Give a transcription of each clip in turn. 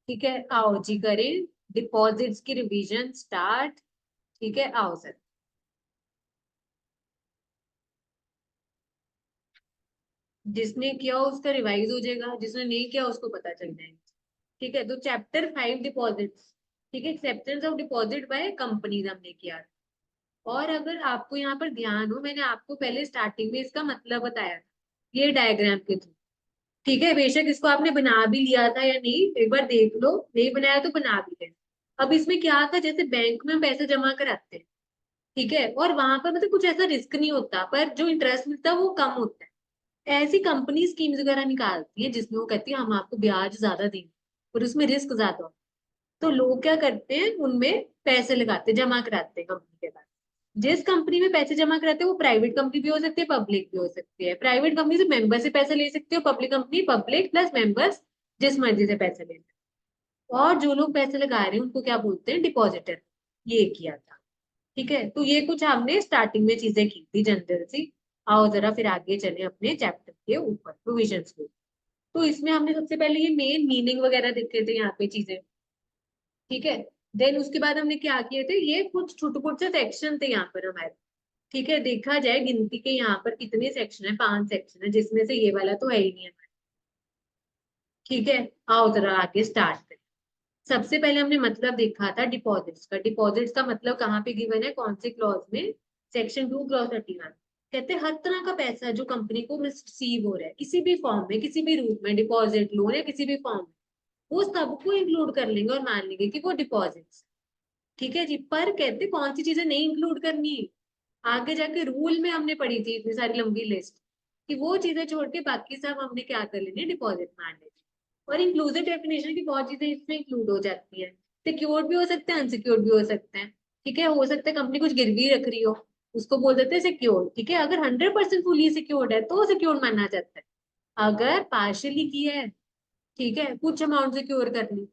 ठीक है, आओ जी करें डिपॉजिट्स की रिवीजन स्टार्ट। ठीक है, आओ सर। जिसने किया उसका रिवाइज हो जाएगा, जिसने नहीं किया उसको पता चल जाएगा। ठीक है, तो चैप्टर 5 डिपॉजिट्स। ठीक है, acceptance of deposit by companies हमने किया। और अगर आपको यहाँ पर ध्यान हो, मैंने आपको पहले स्टार्टिंग में इसका मतलब बताया था, ये डायग्राम के थ्रू। ठीक है, बेशक इसको आपने बना भी लिया था या नहीं, एक बार देख लो, नहीं बनाया तो बना भी ले। अब इसमें क्या था, जैसे बैंक में हम पैसे जमा कराते हैं, ठीक है, और वहां पर मतलब कुछ ऐसा रिस्क नहीं होता, पर जो इंटरेस्ट मिलता है वो कम होता है। ऐसी कंपनी स्कीम्स वगैरह निकालती है जिसमें वो कहती है हम आपको ब्याज ज्यादा देंगे और उसमें रिस्क ज्यादा होता है। तो लोग क्या करते हैं, उनमें पैसे लगाते, जमा कराते हैं कंपनी के पास। जिस कंपनी में पैसे जमा कराते हैं वो प्राइवेट कंपनी भी हो सकती है, पब्लिक भी हो सकती है। प्राइवेट कंपनी से मेंबर से पैसे ले सकते हो, public company public plus members जिस मर्जी से पैसे ले सकते हैं। और जो लोग पैसे लगा रहे हैं उनको क्या बोलते हैं, डिपॉजिटर। ये किया था। ठीक है, तो ये कुछ हमने स्टार्टिंग में चीजें की थी जनरल सी। आओ जरा फिर आगे चले अपने चैप्टर के ऊपर, प्रोविजंस के। तो इसमें हमने सबसे पहले ये मेन मीनिंग वगैरह देखे थे यहाँ पे चीजें। ठीक है, देन उसके बाद हमने क्या किए थे, ये कुछ छोटे छोटे से सेक्शन थे यहाँ पर हमारे। ठीक है, देखा जाए गिनती के यहाँ पर कितने सेक्शन है, 5 सेक्शन है, जिसमें से ये वाला तो है ही नहीं है। ठीक है, आओ जरा आगे स्टार्ट करें। सबसे पहले हमने मतलब देखा था डिपॉजिट्स का। डिपॉजिट्स का मतलब कहाँ पे गिवन है, कौन से क्लॉज में, सेक्शन 2 क्लॉज 31। कहते हैं हर तरह का पैसा जो कंपनी को रिसीव हो रहा है किसी भी फॉर्म में, किसी भी रूप में, डिपॉजिट लोन या किसी भी फॉर्म में, वो सबको इंक्लूड कर लेंगे और मान लेंगे कि वो डिपॉजिट्स। ठीक है जी, पर कहते कौन सी चीजें नहीं इंक्लूड करनी है, आगे जाके रूल में हमने पढ़ी थी इतनी सारी लंबी लिस्ट, कि वो चीजें छोड़ के बाकी सब हमने क्या कर लेनी है, डिपॉजिट मान लेनी। और इंक्लूसिव डेफिनेशन की बहुत चीजें इसमें इंक्लूड हो जाती है। सिक्योर्ड भी हो सकते हैं, अनसिक्योर्ड भी हो सकते हैं। ठीक है, हो सकता है कंपनी कुछ गिरवी रख रही हो, उसको बोल देते हैं सिक्योर्ड। ठीक है, अगर 100% फुली सिक्योर्ड है तो सिक्योर्ड माना जाता है। अगर पार्शियली किया है, ठीक है, कुछ अमाउंट सिक्योर कर ली,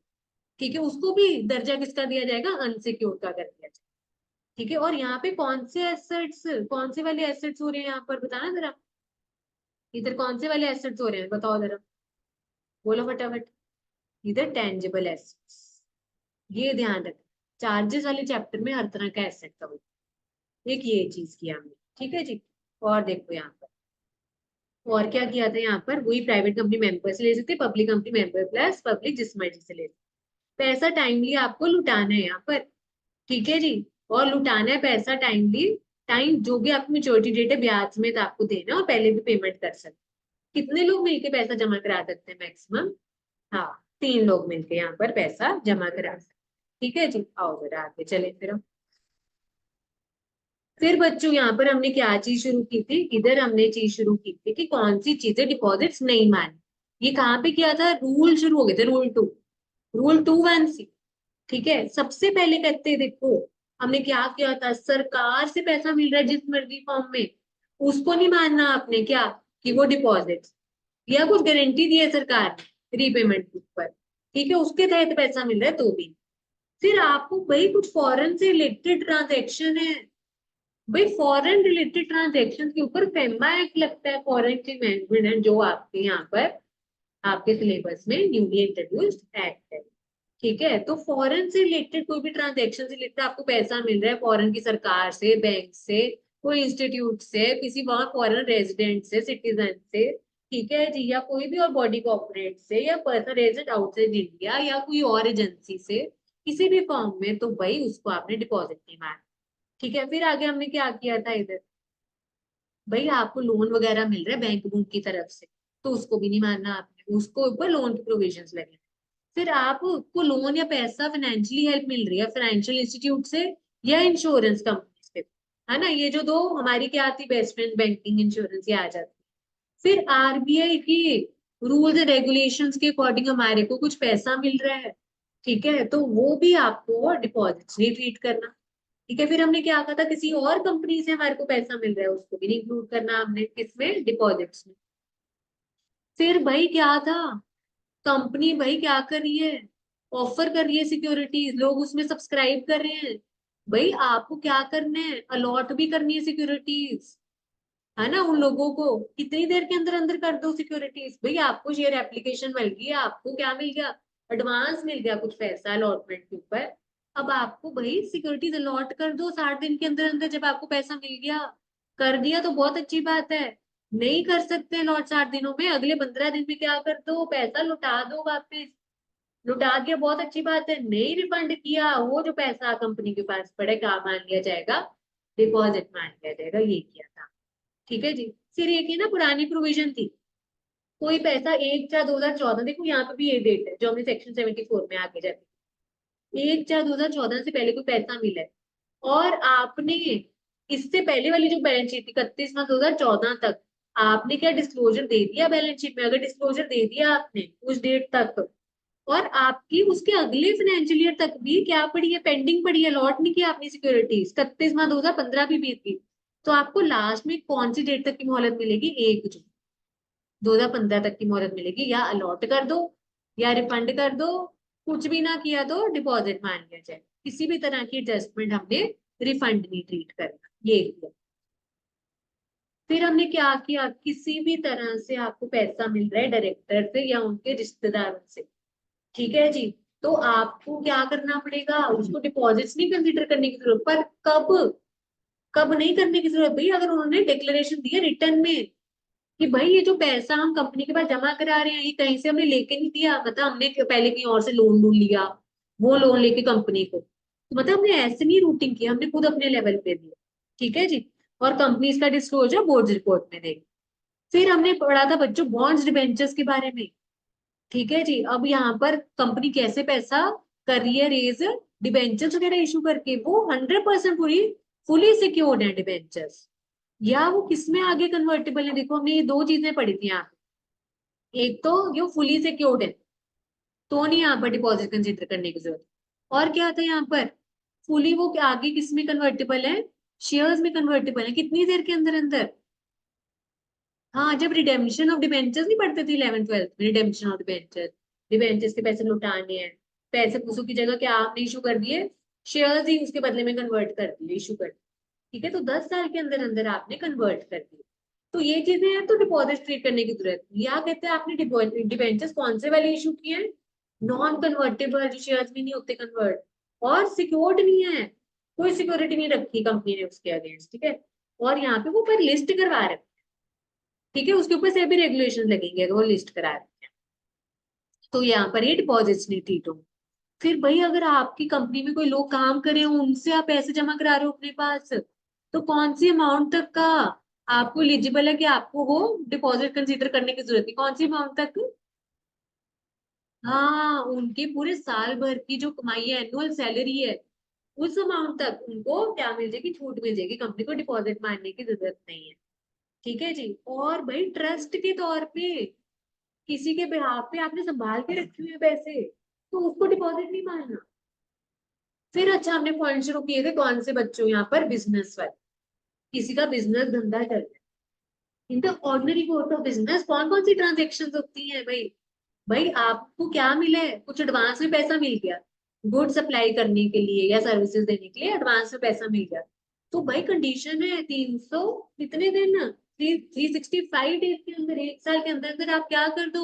ठीक है, उसको भी दर्जा किसका दिया जाएगा, अनसिक्योर्ड का कर दिया जाएगा। ठीक है, और यहाँ पे कौन से एसेट्स, कौन से वाले एसेट्स हो रहे हैं यहाँ पर, बताना जरा। इधर कौन से वाले एसेट्स हो रहे हैं, बताओ जरा, बोलो फटाफट। इधर टेंजिबल एसेट्स, ये ध्यान रख। चार्जेस वाले चैप्टर में हर तरह का एसेट कवर, एक ये चीज किया हमने। ठीक है जी, और देखो यहाँ पर और क्या किया था, यहाँ पर वही प्राइवेट कंपनी मेंबर से ले सकते, public company member plus public जिस मर्जी से ले सकते। पैसा टाइमली आपको लुटाना है यहाँ पर। ठीक है जी, और लुटाना है पैसा टाइमली। टाइम जो भी आपकी मेच्योरिटी डेट है ब्याज में तो आपको देना है, और पहले भी पेमेंट कर सकते। कितने लोग मिलके पैसा जमा करा सकते हैं मैक्सिमम, हाँ, 3 लोग मिलके यहाँ पर पैसा जमा करा सकते। ठीक है जी, आओ जरा आगे चले फिर हम। फिर बच्चों यहाँ पर हमने क्या चीज शुरू की थी, इधर हमने चीज शुरू की थी कि कौन सी चीजें डिपॉजिट्स नहीं मानी। ये कहाँ पे किया था, रूल शुरू हो गए थे, रूल 2, रूल 2(1)(c). ठीक है, सबसे पहले कहते हैं देखो, हमने क्या किया था, सरकार से पैसा मिल रहा है जिस मर्जी फॉर्म में, उसको नहीं मानना आपने क्या, कि वो डिपॉजिट, या कुछ गारंटी दी है सरकार ने रीपेमेंट के ऊपर, ठीक है, उसके तहत पैसा मिल रहा है तो भी। फिर आपको भाई कुछ फॉरेन से रिलेटेड ट्रांजेक्शन है, भाई फॉरेन रिलेटेड ट्रांजेक्शन के ऊपर फेमा एक्ट लगता है, फॉरेन एक्सचेंज मैनेजमेंट, जो आपके यहाँ पर आपके सिलेबस में न्यूली इंट्रोड्यूस्ड एक्ट है। ठीक है, तो फॉरेन से रिलेटेड कोई भी ट्रांजेक्शन से रिलेटेड आपको पैसा मिल रहा है, फॉरेन की सरकार से, बैंक से, कोई इंस्टीट्यूट से, किसी वहां फॉरेन रेजिडेंट से, सिटीजन से, ठीक है जी, या कोई भी और बॉडी कॉर्पोरेट से, या पर्सन रेजिडेंट आउटसाइड इंडिया, या कोई और एजेंसी से, किसी भी फॉर्म में, तो भाई उसको आपने डिपॉजिट नहीं माना। ठीक है, फिर आगे हमने क्या किया था इधर, भाई आपको लोन वगैरह मिल रहा है बैंक बुक की तरफ से, तो उसको भी नहीं मानना आपने, उसको ऊपर लोन की प्रोविजंस लगे। फिर आपको लोन या पैसा फाइनेंशियली हेल्प मिल रही है फाइनेंशियल इंस्टीट्यूट से या इंश्योरेंस कंपनी से, है ना, ये जो दो हमारी क्या आती, बेस्ट फ्रेंड बैंकिंग इंश्योरेंस, ये आ जाती। फिर आरबीआई की रूल्स एंड रेगुलेशंस के अकॉर्डिंग हमारे को कुछ पैसा मिल रहा है, ठीक है, तो वो भी आपको डिपॉजिट्स नहीं ट्रीट करना। ठीक है, फिर हमने क्या कहा था, किसी और कंपनी से हमारे को पैसा मिल रहा है उसको भी नहीं इंक्लूड करना हमने, किसमें, डिपॉजिट्स में। फिर भाई क्या था, कंपनी भाई क्या कर रही है, ऑफर कर रही है सिक्योरिटीज, लोग उसमें सब्सक्राइब कर रहे हैं, भाई आपको क्या करना है, अलॉट भी करनी है सिक्योरिटीज, है ना, उन लोगों को कितनी देर के अंदर अंदर कर दो सिक्योरिटीज। भाई आपको शेयर एप्लीकेशन मिल गई है, आपको क्या मिल गया, एडवांस मिल गया कुछ पैसा अलॉटमेंट के ऊपर। अब आपको भाई सिक्योरिटीज अलॉट कर दो 60 दिन के अंदर अंदर, जब आपको पैसा मिल गया। कर दिया तो बहुत अच्छी बात है। नहीं कर सकते अलॉट 60 दिनों में, अगले 15 दिन में क्या कर दो, पैसा लौटा दो वापस। लौटा दिया बहुत अच्छी बात है, नहीं रिफंड किया, वो जो पैसा कंपनी के पास पड़े क्या मान लिया जाएगा, डिपॉजिट मान लिया जाएगा, ये किया था। ठीक है जी। फिर ये की ना पुरानी प्रोविजन थी, कोई पैसा 1/4/2014, देखो यहाँ पे भी ये डेट है जो हमने सेक्शन 74 में आगे जाती, 1/4/2014 से पहले कोई पैसा मिला है और आपने इससे पहले वाली जो बैलेंस शीट थी 31 मार्च 2014 तक, आपने क्या डिस्क्लोजर दे दिया बैलेंस शीट में, अगर डिस्क्लोजर दे दिया आपने उस डेट तक, और आपकी उसके अगले फाइनेंशियल ईयर तक भी क्या पड़ी है, पेंडिंग पड़ी है, लॉट नहीं किया आपने सिक्योरिटीज, 31 मार्च 2015 भी बीत गई, तो आपको लास्ट में कौन सी डेट तक की मोहलत मिलेगी, 1 जून 2015 तक की मोहलत मिलेगी, या अलॉट कर दो या रिफंड कर दो, कुछ भी ना किया तो डिपॉजिट मान लिया जाए, किसी भी तरह की एडजस्टमेंट हमने रिफंड नहीं ट्रीट करना, ये किया। फिर हमने क्या किया, किसी भी तरह से आपको पैसा मिल रहा है डायरेक्टर से या उनके रिश्तेदारों से, ठीक है जी, तो आपको क्या करना पड़ेगा, उसको डिपॉजिट्स नहीं कंसिडर करने की जरूरत, पर कब, कब नहीं करने की जरूरत भाई, अगर उन्होंने डिक्लेरेशन दिया रिटर्न में कि भाई ये जो पैसा हम कंपनी के पास जमा करा रहे हैं ये कहीं से हमने लेके नहीं दिया, मतलब हमने पहले कहीं और से लोन लोन लिया, वो लोन लेके कंपनी को, तो मतलब हमने ऐसे नहीं रूटिंग किया, हमने खुद अपने लेवल पे दिया। ठीक है जी। और कंपनी इसका डिस्क्लोजर बोर्ड रिपोर्ट में देगी। फिर हमने पढ़ा था बच्चों बॉन्ड्स डिबेंचर्स के बारे में। ठीक है जी। अब यहाँ पर कंपनी कैसे पैसा कर रही है रेज, डिबेंचर्स वगैरह इशू करके, वो 100% पूरी फुली सिक्योर्ड है डिबेंचर्स, या वो किसमें आगे कन्वर्टेबल है, देखो हमने ये दो चीजें पढ़ी थी यहाँ पे। एक तो ये फुली सिक्योर्ड है, तो नहीं यहाँ पर डिपॉजिट कंसिडर करने की जरूरत। और क्या था यहाँ पर, फुली वो आगे किस में कन्वर्टेबल है, शेयर्स में कन्वर्टेबल है, कितनी देर के अंदर अंदर। हाँ, जब रिडेम्पशन ऑफ डिबेंचर्स नहीं पढ़ते थे 11th 12th में, रिडेम्पशन ऑफ डिबेंचर्स, डिबेंचर्स के पैसे लौटाने हैं, पैसे पूसों की जगह क्या आपने इशू कर दिए, शेयर्स ही उसके बदले में कन्वर्ट कर दिए, इशू कर दिए। ठीक है, तो 10 साल के अंदर अंदर आपने कन्वर्ट कर दिए, तो ये चीजें हैं, तो डिपॉजिट ट्रीट करने की जरूरत नहीं। या कहते हैं आपने डिबेंचर्स कौन से वाले इशू किए हैं, नॉन कन्वर्टेबल, जो शेयर्स में नहीं होते कन्वर्ट, और सिक्योर्ड नहीं है, कोई सिक्योरिटी नहीं रखी कंपनी ने उसके अगेंस्ट। ठीक है, और यहाँ पे वो पर लिस्ट करवा रहे हैं। ठीक है, उसके ऊपर से भी रेगुलेशन लगेंगे अगर वो लिस्ट करा रहे हैं, तो यहाँ पर ये डिपॉजिट्स नहीं ट्रीट होंगे। फिर भाई अगर आपकी कंपनी में कोई लोग काम कर रहे हो, उनसे आप पैसे जमा करा रहे हो अपने पास, तो कौन सी अमाउंट तक का आपको एलिजिबल है कि आपको वो डिपॉजिट कंसीडर करने की जरूरत है, कौन सी अमाउंट तक। हाँ, उनके पूरे साल भर की जो कमाई है, एनुअल सैलरी है, उस अमाउंट तक उनको क्या मिल जाएगी, छूट मिल जाएगी, कंपनी को डिपॉजिट मारने की जरूरत नहीं है। ठीक है जी। और भाई ट्रस्ट के तौर पे किसी के बिहाफ पे आपने संभाल के रखे हुए पैसे, तो उसको डिपॉजिट नहीं मारना। फिर अच्छा, हमने पॉइंट शुरू किए थे कौन से बच्चों, यहाँ पर बिजनेस वाले, किसी का बिजनेस धंधा चल रहा है, in the ordinary course of business कौन कौन सी ट्रांजेक्शन होती है भाई। भाई आपको क्या मिला है, कुछ एडवांस में पैसा मिल गया, गुड सप्लाई करने के लिए या सर्विसेज देने के लिए एडवांस में पैसा मिल गया, तो भाई कंडीशन है 300 कितने दिन, 365 डेज के अंदर, 1 साल के अंदर अंदर आप क्या कर दो,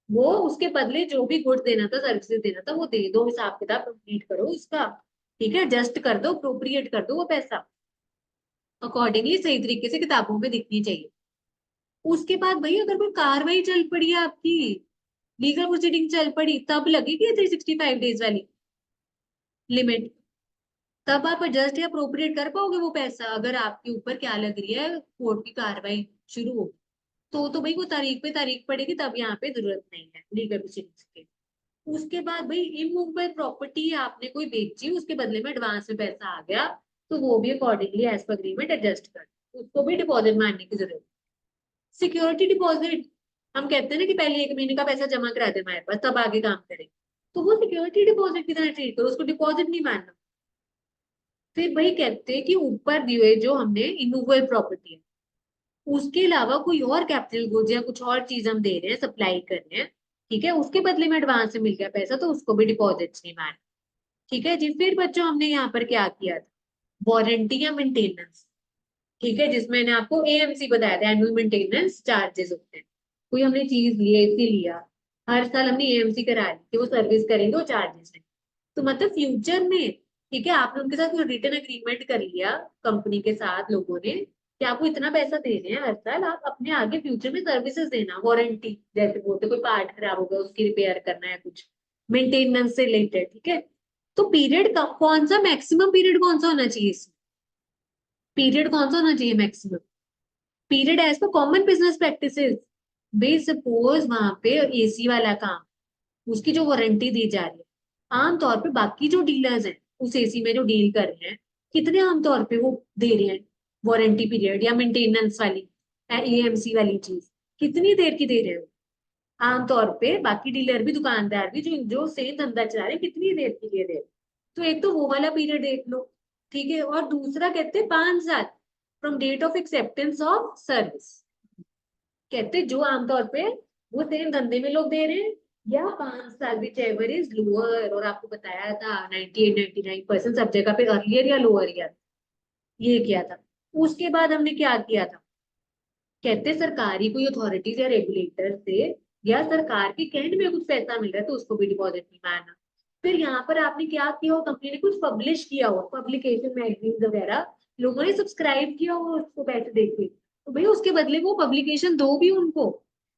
वो उसके बदले जो भी गुड्स देना था, सर्विसेज देना था, वो दे दो, हिसाब किताब कंप्लीट करो उसका। ठीक है, जस्ट कर दो, अप्रोप्रिएट कर दो वो पैसा, अकॉर्डिंगली सही तरीके से किताबों में दिखनी चाहिए। उसके बाद भाई अगर कोई कार्रवाई चल पड़ी है आपकी, लीगल प्रोसीडिंग चल पड़ी, तब लगेगी 365 डेज वाली लिमिट, तब आप एडजस्ट या अप्रोप्रिएट कर पाओगे वो पैसा, अगर आपके ऊपर क्या लग रही है, कोर्ट की कार्रवाई शुरू हो, तो भाई वो तारीख पे तारीख पड़ेगी, तब यहाँ पे जरूरत नहीं है लीगल प्रोसीडिंग्स की। उसके बाद भाई इमूवेबल प्रॉपर्टी आपने कोई बेची, उसके बदले में एडवांस में पैसा आ गया, तो वो भी accordingly as per agreement adjust कर, उसको भी डिपॉजिट मारने की जरूरत। सिक्योरिटी डिपॉजिट, हम कहते हैं ना कि पहले 1 महीने का पैसा जमा करा दे हमारे पास, तब आगे काम करें, तो वो सिक्योरिटी डिपॉजिट की तरह ट्रीट करो, उसको डिपॉजिट नहीं मानना। फिर भाई कहते हैं कि ऊपर दिए हुए जो हमने इमूवेबल प्रॉपर्टी है, उसके अलावा कोई और कैपिटल गुड्स या कुछ और चीज हम दे रहे हैं, सप्लाई कर रहे हैं, ठीक है, उसके बदले में एडवांस में मिल गया पैसा, तो उसको भी डिपॉजिट नहीं मानना। ठीक है जी। फिर बच्चों हमने यहाँ पर क्या किया था, वारंटी या मेंटेनेंस। ठीक है, जिसमें मैंने आपको एएमसी बताया था, एनुअल मेंटेनेंस चार्जेस होते हैं। कोई हमने चीज ली, एसी लिया, हर साल हमने एएमसी करा ली कि वो सर्विस करेंगे, वो चार्जेस है। तो मतलब फ्यूचर में, ठीक है, आपने उनके साथ कोई रिटर्न एग्रीमेंट कर लिया कंपनी के साथ लोगों ने कि आपको इतना पैसा दे रहे हैं हर साल, आप अपने आगे फ्यूचर में सर्विसेज देना, वारंटी जैसे बोलते, कोई पार्ट खराब हो गया उसकी रिपेयर करना है, कुछ मेंटेनेंस से रिलेटेड, ठीक है। तो पीरियड कौन सा, मैक्सिमम पीरियड कौन सा होना चाहिए इसमें, पीरियड कौन सा होना चाहिए maximum period as per common business practices. बे सपोज वहां पे एसी वाला काम, उसकी जो वारंटी दी जा रही है, आमतौर पे बाकी जो डीलर्स हैं उस एसी में जो डील कर रहे हैं, कितने आमतौर पे वो दे रहे हैं वारंटी पीरियड या मेंटेनेंस वाली एएमसी वाली चीज, कितनी देर की दे रहे हो आमतौर पे, बाकी डीलर भी दुकानदार भी जो जो सेम धंधा चला रहे हैं, कितनी देर के लिए दे रहे हैं? तो एक तो वो वाला पीरियड देख लो, ठीक है। और दूसरा कहते हैं 5 साल from date of acceptance of service, कहते जो आमतौर पे वो सेम धंधे में लोग दे रहे हैं, या 5 साल विच एवर इज लोअर, और आपको बताया था 98-99% सब जगह पे अर्लियर या लोअर ईयर, ये किया था। उसके बाद हमने क्या किया था, कहते सरकारी कोई अथॉरिटीज या रेगुलेटर से या सरकार के कहने में कुछ पैसा मिल रहा है तो उसको भी डिपॉजिट नहीं मानना। फिर यहाँ पर आपने क्या किया हो, कंपनी ने कुछ पब्लिश किया हो, पब्लिकेशन मैगजीन वगैरह, लोगों ने सब्सक्राइब किया हो उसको पैसे देके, तो भाई उसके बदले वो पब्लिकेशन दो भी उनको,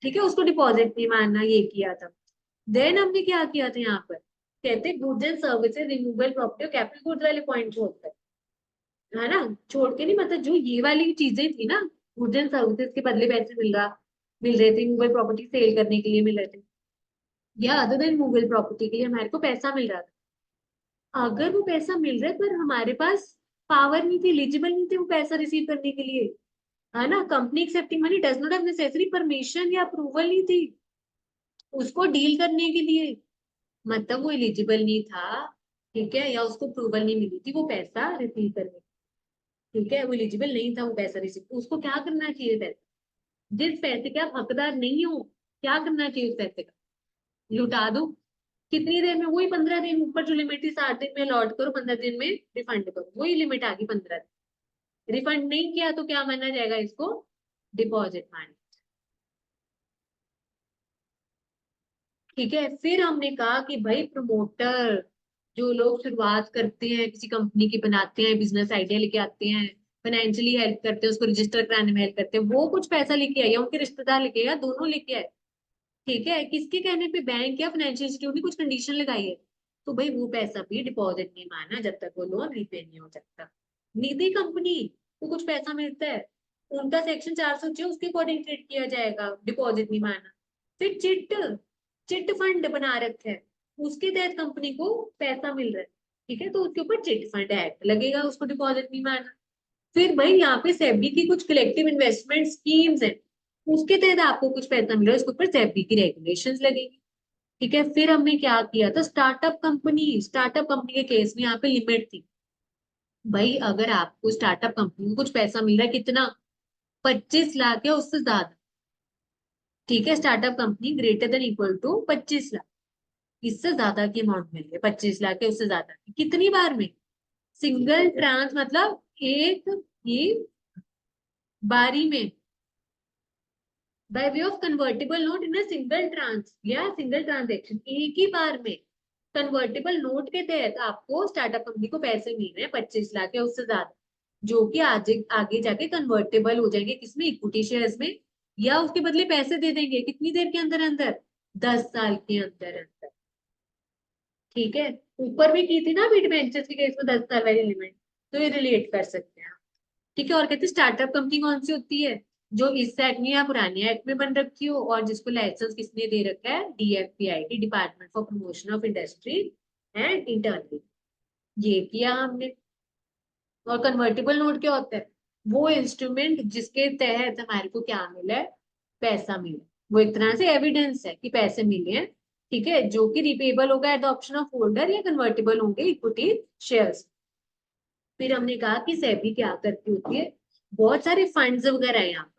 ठीक है, उसको डिपॉजिट नहीं मानना, ये किया था। देन हमने क्या किया था यहाँ पर, कहते goods and services, renewable property और कैपिटल गुड्स वाले पॉइंट होता है ना, छोड़ के नहीं, मतलब जो ये वाली चीजें थी ना, गुड्स एंड सर्विसेज के बदले पैसे मिल रहे थे, मूवेबल प्रॉपर्टी सेल करने के लिए मिल रहे थे, या अदर देन मूवेबल प्रॉपर्टी के लिए हमारे को पैसा मिल रहा था, अगर वो पैसा मिल रहा है पर हमारे पास पावर नहीं थी, एलिजिबल नहीं थे वो पैसा रिसीव करने के लिए, है ना, company accepting money does not have necessary permission या अप्रूवल नहीं थी उसको डील करने के लिए, मतलब वो एलिजिबल नहीं था, ठीक है, या उसको अप्रूवल नहीं मिली थी वो पैसा रिसीव करने, ठीक है, वो एलिजिबल नहीं था वो पैसा रिसीव, तो उसको क्या करना चाहिए पैसा, जिस पैसे के आप हकदार नहीं हो, क्या करना चाहिए उस पैसे का, लुटा दो। कितनी देर में, वही 15 दिन, ऊपर जो लिमिट थी 60 दिन में लौट करो, 15 दिन में रिफंड करो, वही लिमिट आ गई 15 दिन। रिफंड नहीं किया तो क्या माना जाएगा इसको, डिपॉजिट माना, ठीक है। फिर हमने कहा कि भाई प्रमोटर, जो लोग शुरुआत करते हैं किसी कंपनी की, बनाते हैं बिजनेस आइडिया लेके आते हैं, फाइनेंशियली हेल्प करते हैं, उसको रजिस्टर कराने में हेल्प करते हैं, वो कुछ पैसा लेके आए या उनके रिश्तेदार लेके आए या दोनों लेके आए, ठीक है, किसके कहने पे, बैंक या फाइनेंशियल इंस्टीट्यूट ने कुछ कंडीशन लगाई है, तो भाई वो पैसा भी डिपॉजिट नहीं माना जब तक वो लोन रिपे नहीं हो सकता। निधि कंपनी को कुछ पैसा मिलता है, उनका सेक्शन 406 उसके अकॉर्डिंग ट्रीट किया जाएगा, डिपॉजिट नहीं माना। फिर चिट चिट फंड बना रखा है, उसके तहत कंपनी को पैसा मिल रहा है, ठीक है, तो उसके ऊपर चिट फंड एक्ट लगेगा, उसको डिपॉजिट नहीं माना। फिर भाई यहाँ पे सेबी की कुछ कलेक्टिव इन्वेस्टमेंट स्कीम्स है, उसके तहत आपको कुछ पैसा मिल रहा है, उसके ऊपर सेबी की रेगुलेशंस लगेगी, ठीक है। फिर हमने क्या किया था, स्टार्टअप कंपनी के केस में यहाँ पे लिमिट थी, भाई अगर आपको स्टार्टअप कंपनी को कुछ पैसा मिल रहा है, कितना, 25 लाख या उससे ज्यादा, ठीक है, startup company greater than equal to 25 lakh, इससे ज्यादा की अमाउंट मिल रही है, 25 लाख या उससे ज्यादा की, कितनी बार में, सिंगल ट्रांस, मतलब एक ही बारी में, by way of convertible note in a single trans या सिंगल ट्रांजेक्शन, एक ही बार में कन्वर्टेबल नोट के तहत आपको स्टार्टअप कंपनी को पैसे मिल रहे हैं 25 लाख या उससे ज्यादा, जो कि आगे आगे जाके कन्वर्टेबल हो जाएंगे किसमें, इक्विटी शेयर्स में, या उसके बदले पैसे दे देंगे कितनी देर के अंदर अंदर, 10 साल के अंदर अंदर, ठीक है। ऊपर भी की थी ना बीट बेंचेस के केस में 10 साल वाली लिमिट, तो ये रिलेट कर सकते हैं, ठीक है। और कहते हैं स्टार्टअप कंपनी कौन सी होती है, जो इस एक्ट में या पुराने एक्ट में बन रखी हो, और जिसको लाइसेंस किसने दे रखा है, DFPID, department for promotion of industry and internally, ये किया हमने। और कन्वर्टेबल नोट क्या होता है, वो इंस्ट्रूमेंट जिसके तहत हमारे को क्या मिला है, पैसा मिला, वो एक तरह से एविडेंस है कि पैसे मिले हैं, ठीक है, जो कि रिपेबल होगा at the option of holder या कन्वर्टेबल होंगे इक्विटी शेयर्स। फिर हमने कहा कि सेबी क्या करती होती है, बहुत सारे फंड्स वगैरह है यहाँ पर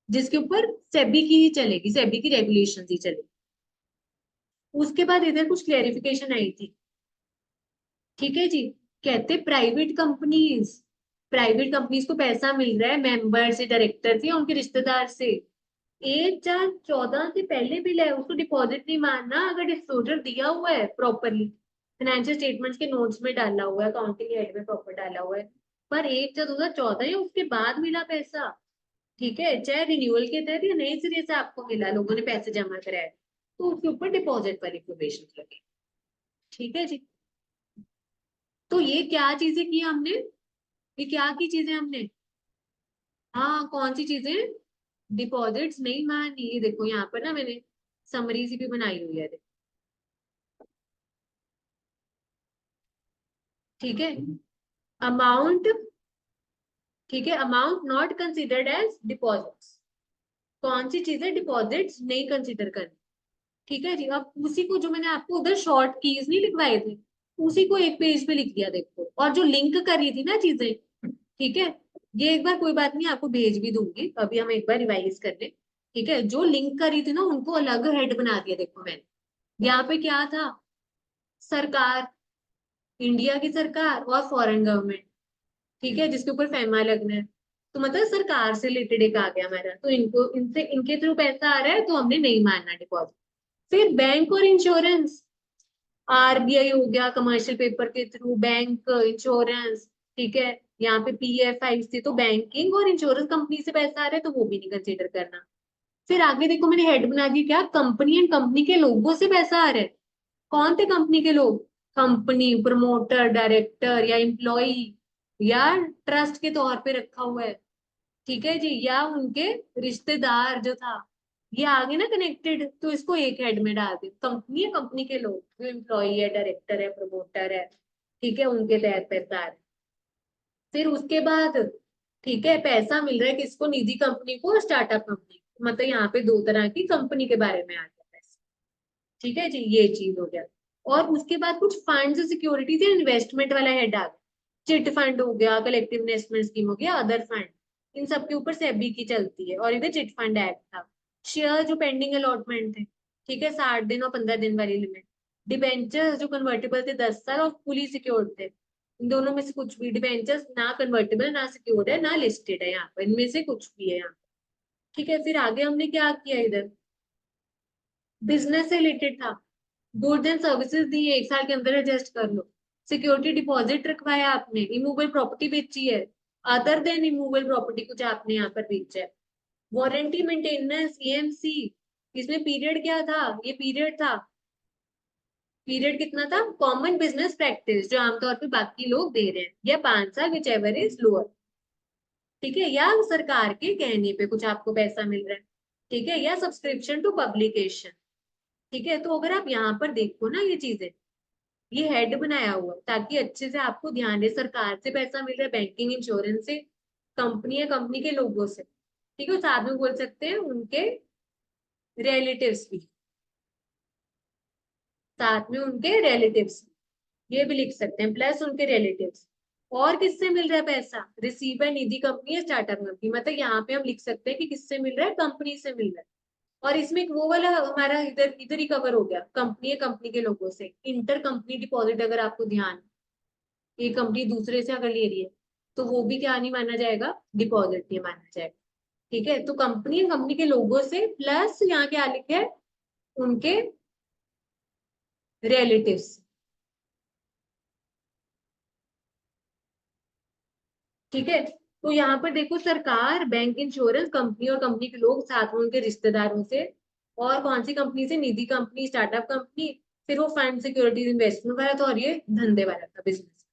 जिसके ऊपर सेबी की ही चलेगी, सेबी की रेगुलेशन ही चलेगी। उसके बाद इधर कुछ क्लेरिफिकेशन आई थी, ठीक है जी, कहते प्राइवेट कंपनीज को पैसा मिल रहा है मेंबर से, डायरेक्टर से, या उनके रिश्तेदार से, 1/4/14 से पहले बिल है, उसको डिपॉजिट नहीं मानना अगर डिस्क्लोजर दिया हुआ है प्रॉपरली, फाइनेंशियल स्टेटमेंट्स के नोट्स में डाला हुआ है, अकाउंटिंग हेड में प्रॉपर डाला हुआ है। पर 1/4/2014 या उसके बाद मिला पैसा, ठीक है, चाहे रिन्यूअल के तहत या नए सिरे से आपको मिला, लोगों ने पैसे जमा कराए, तो उसके ऊपर डिपॉजिट वाली प्रोविजन लगे। ठीक है जी। तो ये क्या चीजें की हमने, ये क्या की चीजें हमने, हाँ कौन सी चीजें, डिपॉजिट्स नहीं मानी। ये देखो यहाँ पर ना मैंने समरी सी भी बनाई हुई है, ठीक है। अमाउंट, ठीक है, amount not considered as deposits, कौन सी चीजें डिपॉजिट्स नहीं कंसिडर करनी। ठीक है जी। अब उसी को जो मैंने आपको उधर शॉर्ट कीज नहीं लिखवाए थे, उसी को एक पेज पे लिख दिया देखो, और जो लिंक करी थी ना चीजें, ठीक है, ये एक बार कोई बात नहीं आपको भेज भी दूंगी, अभी हम एक बार रिवाइज कर ले। ठीक है, जो लिंक करी थी ना उनको अलग हेड बना दिया देखो मैंने। यहाँ पे क्या था, सरकार, इंडिया की सरकार और फॉरेन गवर्नमेंट, ठीक है, जिसके ऊपर फैमा लगना है, तो मतलब सरकार से रिलेटेड एक आ गया हमारा, तो इनको इनसे इनके थ्रू पैसा आ रहा है तो हमने नहीं मानना डिपॉजिट। फिर बैंक और इंश्योरेंस, आरबीआई हो गया, कमर्शियल पेपर के थ्रू बैंक इंश्योरेंस, ठीक है, यहाँ पे पीएफआई से, तो बैंकिंग और इंश्योरेंस कंपनी से पैसा आ रहा है तो वो भी नहीं कंसिडर करना। फिर आगे देखो मैंने हेड बना दी क्या, कंपनी एंड कंपनी के लोगों से पैसा आ रहा है, कौन थे कंपनी के लोग, कंपनी प्रमोटर डायरेक्टर या एम्प्लॉय या ट्रस्ट के तौर पे रखा हुआ है, ठीक है जी, या उनके रिश्तेदार जो था, ये आगे ना कनेक्टेड, तो इसको एक हेड में डाल दे, कंपनी है, कंपनी के लोग जो एम्प्लॉय है, डायरेक्टर है, प्रमोटर है, ठीक है, उनके तहत पैसा आ रहा है। फिर उसके बाद, ठीक है, पैसा मिल रहा है किसको, निजी कंपनी को और स्टार्टअप कंपनी को, मतलब यहाँ पे दो तरह की कंपनी के बारे में आ गया पैसा। ठीक है जी, ये चीज हो गया। और उसके बाद कुछ फंड सिक्योरिटीज या इन्वेस्टमेंट वाला हेड आ गया, चिट फंड हो गया, कलेक्टिव इन्वेस्टमेंट स्कीम हो गया, अदर फंड, इन सब के ऊपर सेबी की चलती है, और इधर चिट फंड एक्ट था। शेयर जो पेंडिंग अलॉटमेंट थे, ठीक है, 60 दिन और 15 दिन वाली लिमिट, डिबेंचर्स जो कन्वर्टेबल थे 10 साल और फुली सिक्योर्ड थे, इन दोनों में से कुछ भी, डिबेंचर्स ना कन्वर्टेबल ना सिक्योर्ड है ना लिस्टेड है यहाँ पर, इनमें से कुछ भी है यहाँ पे। ठीक है, फिर आगे हमने क्या किया इधर, बिजनेस से रिलेटेड था, गुड्स एंड सर्विसेज दिए, 1 साल के अंदर एडजस्ट कर लो, सिक्योरिटी डिपॉजिट रखवाया आपने, इमूवेबल प्रॉपर्टी बेची है, अदर देन इमूवेबल प्रॉपर्टी कुछ आपने यहाँ पर बेचा है, वारंटी मेंटेनेंस ईएमसी, इसमें पीरियड क्या था, ये पीरियड था, पीरियड कितना था, कॉमन बिजनेस प्रैक्टिस जो आमतौर पे बाकी लोग दे रहे हैं, या 5 साल विच एवर इज लोअर, ठीक है, या सरकार के कहने पे कुछ आपको पैसा मिल रहा है, ठीक है, या सब्सक्रिप्शन टू पब्लिकेशन। ठीक है, तो अगर आप यहाँ पर देखो ना ये चीजें, ये हेड बनाया हुआ है, ताकि अच्छे से आपको ध्यान रहे, सरकार से पैसा मिल रहा है, बैंकिंग इंश्योरेंस से, कंपनी है, कंपनी के लोगों से, ठीक है, साथ में बोल सकते हैं उनके रिलेटिव्स भी, साथ में उनके रिलेटिव्स, ये भी लिख सकते हैं, प्लस उनके रिलेटिव्स। और किससे मिल रहा है पैसा, रिसीवर निधि कंपनी या स्टार्टअप कंपनी, मतलब यहाँ पे हम लिख सकते हैं कि किससे मिल रहा है, कंपनी से मिल रहा है। और इसमें एक वो वाला हमारा इधर इधर ही कवर हो गया, कंपनी है, कंपनी के लोगों से, इंटर कंपनी डिपॉजिट, अगर आपको ध्यान, ये कंपनी दूसरे से अगर ले रही है तो वो भी क्या नहीं माना जाएगा, डिपॉजिट नहीं माना जाएगा। ठीक है, तो कंपनी है, कंपनी के लोगों से, प्लस यहाँ क्या लिखे है, उनके रिलेटिव्स। ठीक है, तो यहाँ पर देखो, सरकार, बैंक इंश्योरेंस, कंपनी और कंपनी के लोग, साथ में उनके रिश्तेदारों से, और कौन सी कंपनी से, निधि कंपनी, स्टार्टअप कंपनी, फिर वो फंड सिक्योरिटीज इन्वेस्टमेंट वाला था, और ये धंधे वाला था, बिजनेस।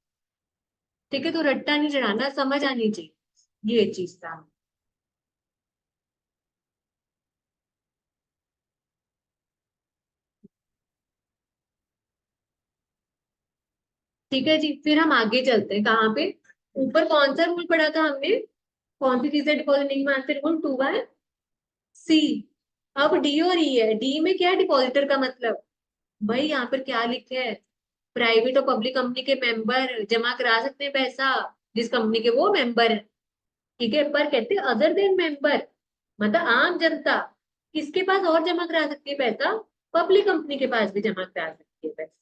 ठीक है, तो रट्टा नहीं चढ़ाना, समझ आनी चाहिए, ये चीज था। ठीक है जी, फिर हम आगे चलते हैं, कहाँ पे, ऊपर कौन सा रूल पढ़ा था हमने, कौन सी चीजें डिपॉजिट नहीं मानते, रूल 2/C। अब डी और ई है, डी में क्या है, डिपॉजिटर का मतलब, भाई यहाँ पर क्या लिखे है, प्राइवेट और पब्लिक कंपनी के मेंबर जमा करा सकते हैं पैसा, जिस कंपनी के वो मेंबर है, ठीक है, पर कहते हैं अदर देन मेंबर, मतलब आम जनता किसके पास और जमा करा सकती है पैसा, पब्लिक कंपनी के पास भी जमा करा सकती है पैसा।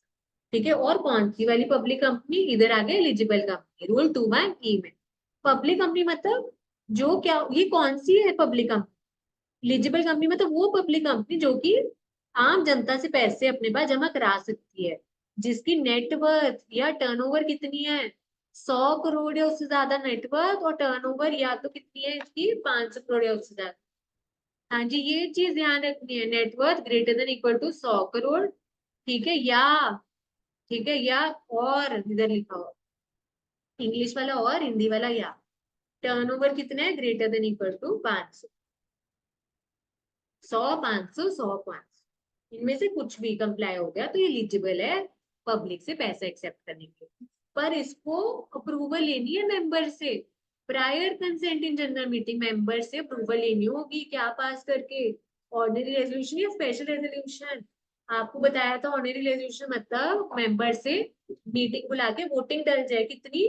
ठीक है, और कौन सी वाली पब्लिक कंपनी, इधर आगे एलिजिबल कंपनी, रूल 2/E में, पब्लिक कंपनी मतलब जो क्या, ये कौन सी है पब्लिक कंपनी, एलिजिबल कंपनी मतलब वो पब्लिक कंपनी जो कि आम जनता से पैसे अपने पास जमा करा सकती है, जिसकी नेटवर्थ या टर्नओवर कितनी है, 100 करोड़ या उससे ज्यादा नेटवर्थ, और टर्नओवर या तो कितनी है इसकी, 500 करोड़ या उससे ज्यादा। हाँ जी, ये चीज ध्यान रखनी है, net worth greater than equal to 100 crore, ठीक है, या, ठीक है, या, और इधर लिखा हो इंग्लिश वाला और हिंदी वाला, या टर्नओवर कितना है, ग्रेटर देन इक्वल टू 500, 100, 500, 100, 500, इनमें से कुछ भी कंप्लाई हो गया तो ये एलिजिबल है पब्लिक से पैसा एक्सेप्ट करने के लिए। पर इसको अप्रूवल लेनी है मेंबर से, prior consent in general meeting, member से अप्रूवल लेनी होगी, क्या पास करके, ऑर्डिनरी रेजोल्यूशन या स्पेशल रेजोल्यूशन। आपको बताया था ऑर्डिनरी रेजोल्यूशन मतलब मेंबर से मीटिंग बुला के वोटिंग डल जाए, कितनी,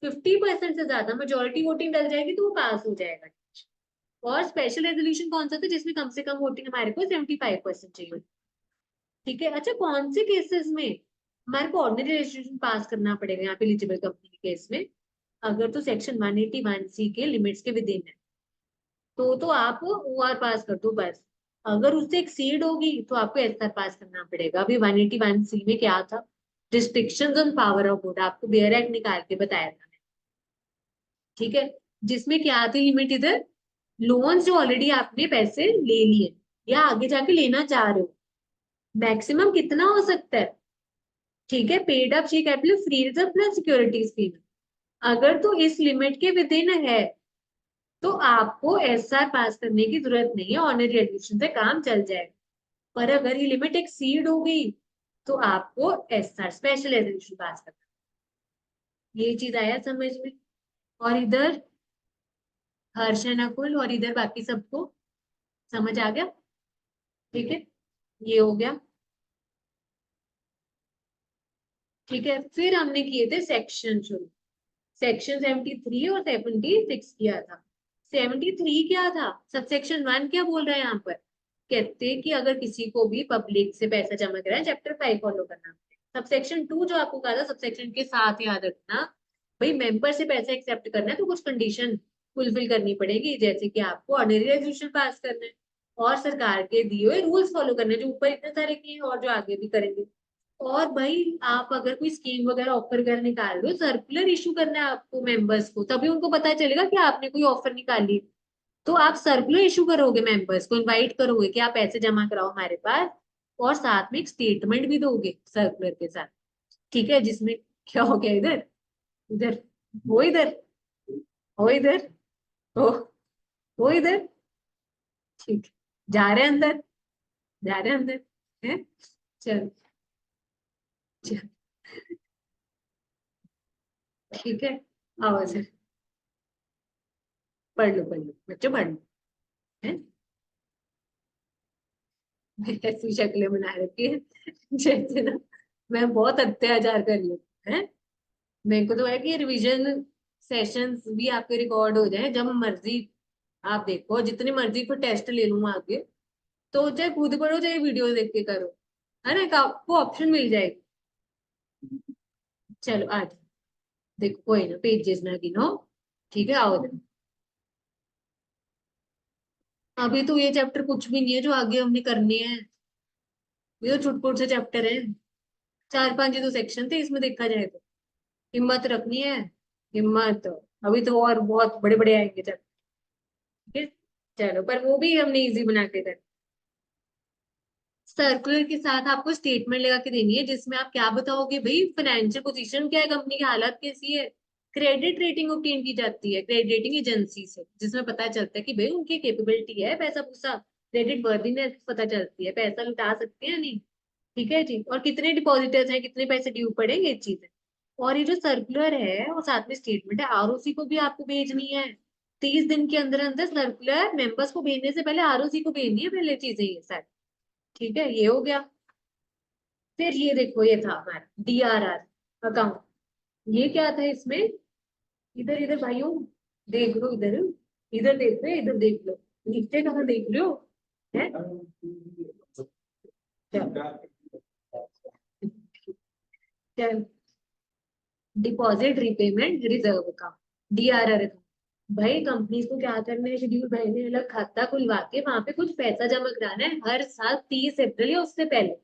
50% से ज्यादा मेजोरिटी वोटिंग डल जाएगी तो वो पास हो जाएगा। और स्पेशल रेजोल्यूशन कौन सा था, जिसमें कम से कम वोटिंग हमारे को 75% चाहिए, ठीक है। अच्छा, कौन से केसेस में हमारे को ऑर्डिनरी रेजोल्यूशन पास करना पड़ेगा यहाँ पे एलिजिबल कंपनी के केस में, अगर तो सेक्शन 181C के लिमिट्स के विद इन है तो आप ओआर पास कर दो बस। अगर उससे एक्सीड होगी तो आपको एसआर पास करना पड़ेगा। अभी 181C में क्या था, restrictions on power of vote, आपको बेयर एक्ट निकाल के बताया था, ठीक है, जिसमें क्या थी लिमिट, इधर लोन्स जो ऑलरेडी आपने पैसे ले लिए या आगे जाके लेना चाह रहे हो, मैक्सिमम कितना हो सकता है, ठीक है, paid up share capital free reserve plus securities fees, अगर तो इस लिमिट के विद इन है तो आपको एसआर पास करने की जरूरत नहीं है, ऑनरी रेजोल्यूशन से काम चल जाएगा। पर अगर ये लिमिट एक्सीड हो गई तो आपको एसआर स्पेशल रेजोल्यूशन पास करना। ये चीज आया समझ में। और इधर हर्ष नकुल और इधर बाकी सबको समझ आ गया, ठीक है, ये हो गया, ठीक है। फिर हमने किए थे सेक्शन शुरू, सेक्शन 73 और 76 किया था। 73 क्या था, सबसेक्शन 1 क्या बोल रहा है यहाँ पर, कहते हैं कि अगर किसी को भी पब्लिक से पैसा जमा करा है चैप्टर 5 फॉलो करना। सबसेक्शन 2 जो आपको कहा था, सबसेक्शन के साथ याद रखना, भाई मेंबर से पैसा एक्सेप्ट करना है तो कुछ कंडीशन फुलफिल करनी पड़ेगी, जैसे कि आपको ऑर्डिनरी रेजोल्यूशन पास करना है और सरकार के दिए हुए रूल्स फॉलो करने, जो ऊपर इतने सारे किए हैं और जो आगे भी करेंगे। और भाई आप अगर कोई स्कीम वगैरह ऑफर कर निकाल रहे हो, सर्कुलर इशू करना है आपको मेंबर्स को, तभी उनको पता चलेगा कि आपने कोई ऑफर निकाली। तो आप सर्कुलर इशू करोगे, मेंबर्स को इनवाइट करोगे कि आप पैसे जमा कराओ हमारे पास, और साथ में एक स्टेटमेंट भी दोगे सर्कुलर के साथ, ठीक है, जिसमें क्या हो गया, इधर, इधर, वो इधर, वो इधर, वो वो इधर, ठीक, जा रहे हैं अंदर, जा रहे हैं अंदर, है, चल, चल, ठीक है, आओ सर, पढ़ लो बच्चों, पढ़ लो, है, ऐसी शक्लें बना रखी है जैसे ना मैं बहुत अत्याचार कर रही हूँ, है। मेरे को तो है कि रिवीजन सेशंस भी आपके रिकॉर्ड हो जाए जब मर्जी, आप देखो जितनी मर्जी को टेस्ट ले लूँ आगे, तो चाहे खुद पढ़ो चाहे वीडियो देख के करो, है ना, आपको ऑप्शन मिल जाएगी। चलो आज देखो, कोई ना, पेजेस ना गिनो, ठीक है, आओ देखो। अभी तो ये चैप्टर कुछ भी नहीं है जो आगे हमने करने हैं, ये तो छुटपुट से चैप्टर है, 4-5 ही तो सेक्शन थे इसमें देखा जाए तो। हिम्मत रखनी है, हिम्मत, अभी तो और बहुत बड़े बड़े आएंगे चैप्टर, ठीक है, चलो, पर वो भी हमने इजी बना के कर। सर्कुलर के साथ आपको स्टेटमेंट लगा के देनी है, जिसमें आप क्या बताओगे, भाई फाइनेंशियल पोजीशन क्या है, कंपनी की हालत कैसी है, क्रेडिट रेटिंग ऑब्टेन की जाती है क्रेडिट रेटिंग एजेंसी से, जिसमें पता चलता है कि भाई उनकी कैपेबिलिटी है, पैसा पूसा, क्रेडिट वर्दीनेस पता चलती है, पैसा लुटा सकते हैं या नहीं, ठीक है जी, और कितने डिपॉजिटर्स हैं, कितने पैसे ड्यू पड़ेंगे, ये चीज है। और ये जो सर्कुलर है और साथ में स्टेटमेंट है, आरओसी को भी आपको भेजनी है, 30 दिन के अंदर अंदर सर्कुलर मेंबर्स को भेजने से पहले आरओसी को भेजनी है, पहले चीजें ये सारी, ठीक है, ये हो गया। फिर ये देखो, ये था हमारा डीआरआर अकाउंट, ये क्या था इसमें, इधर इधर भाइयों, देख लो इधर, इधर देख रहे, इधर देख लो, नीचे कहाँ देख रहे हो, है, चल, deposit repayment reserve account, DRR account, भाई कंपनी को क्या करना है, शेड्यूल भाई ने अलग खाता खुलवा के वहां पे कुछ पैसा जमा कराना है हर साल 30 अप्रैल या उससे पहले।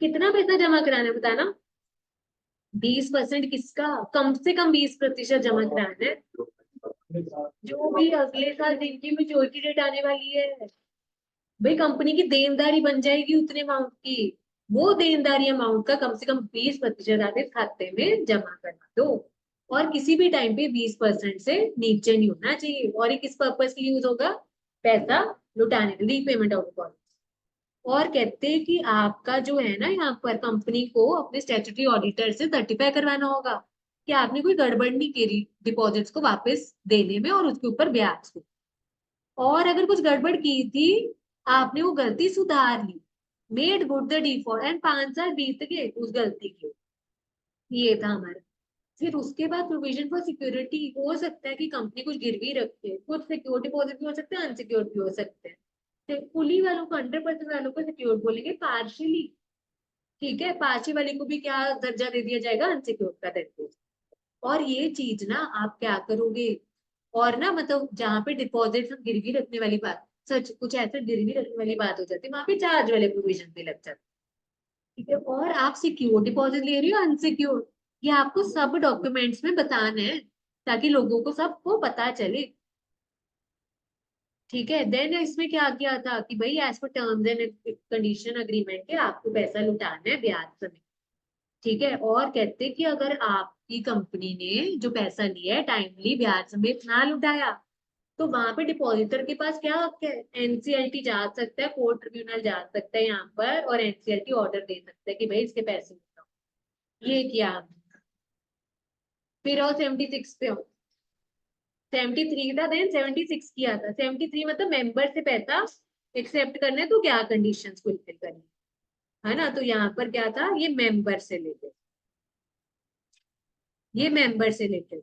कितना पैसा जमा कराना है बताना। 20% किसका? कम से कम 20% जमा कराना है, जो भी अगले साल जिनकी मेच्योरिटी डेट आने वाली है। भाई कंपनी की देनदारी बन जाएगी उतने अमाउंट की। वो देनदारी अमाउंट का कम से कम 20% आगे खाते में जमा करवा दो। और किसी भी टाइम पे 20% से नीचे नहीं होना चाहिए। और ये किस पर्पज के लिए यूज होगा? पैसा लुटाने, रीपेमेंट ऑफ डिपॉजिट। और कहते हैं कि आपका जो है ना, यहाँ पर कंपनी को अपने स्टैट्यूटरी ऑडिटर से सर्टिफाई करवाना होगा कि आपने कोई गड़बड़ नहीं करी डिपॉजिट्स को वापस देने में और उसके ऊपर ब्याज को। और अगर कुछ गड़बड़ की थी, आपने वो गलती सुधार ली, made good the default, and 5 साल बीत गए उस गलती के। ये था हमारा। फिर उसके बाद प्रोविजन फॉर सिक्योरिटी, हो सकता है कि कंपनी कुछ गिरवी रखे, कुछ सिक्योर डिपॉजिट भी हो सकते हैं, अनसिक्योर भी हो सकते हैं। फुली वालों को, 100% वालों को सिक्योर बोलेंगे, पार्शियली ठीक है, पार्शियल वाले को भी क्या दर्जा दे दिया जाएगा? अनसिक्योर का दर्जा। और ये चीज ना आप क्या करोगे, और ना मतलब जहाँ पे डिपॉजिट गिरवी रखने वाली बात, सच कुछ ऐसे गिरवी रखने वाली बात हो जाती है, वहां पे चार्ज वाले प्रोविजन भी लग जाते हैं। ठीक है, और आप सिक्योर डिपॉजिट ले रही हो अनसिक्योर, ये आपको सब डॉक्यूमेंट्स में बताना है, ताकि लोगों को सबको पता चले। ठीक है, देन इसमें क्या किया था कि भाई as per terms and condition agreement के आपको पैसा लुटाना है ब्याज समेत। ठीक है, और कहते हैं कि अगर आपकी कंपनी ने जो पैसा लिया है टाइमली ब्याज समेत ना लुटाया, तो वहां पे डिपॉजिटर के पास क्या हक है? एनसीएलटी जा सकता है, कोर्ट ट्रिब्यूनल जा सकता है यहाँ पर, और एनसीएलटी ऑर्डर दे सकता है कि भाई इसके पैसे लौटाओ। ये किया हमने। फिर और 76 पे हो। 73 था, देन 76 किया था। 73 मतलब मेंबर से पैसा एक्सेप्ट करने, तो क्या कंडीशंस फुलफिल करनी है ना, तो यहाँ पर क्या था, ये मेंबर से लेते, ये मेंबर से लेते।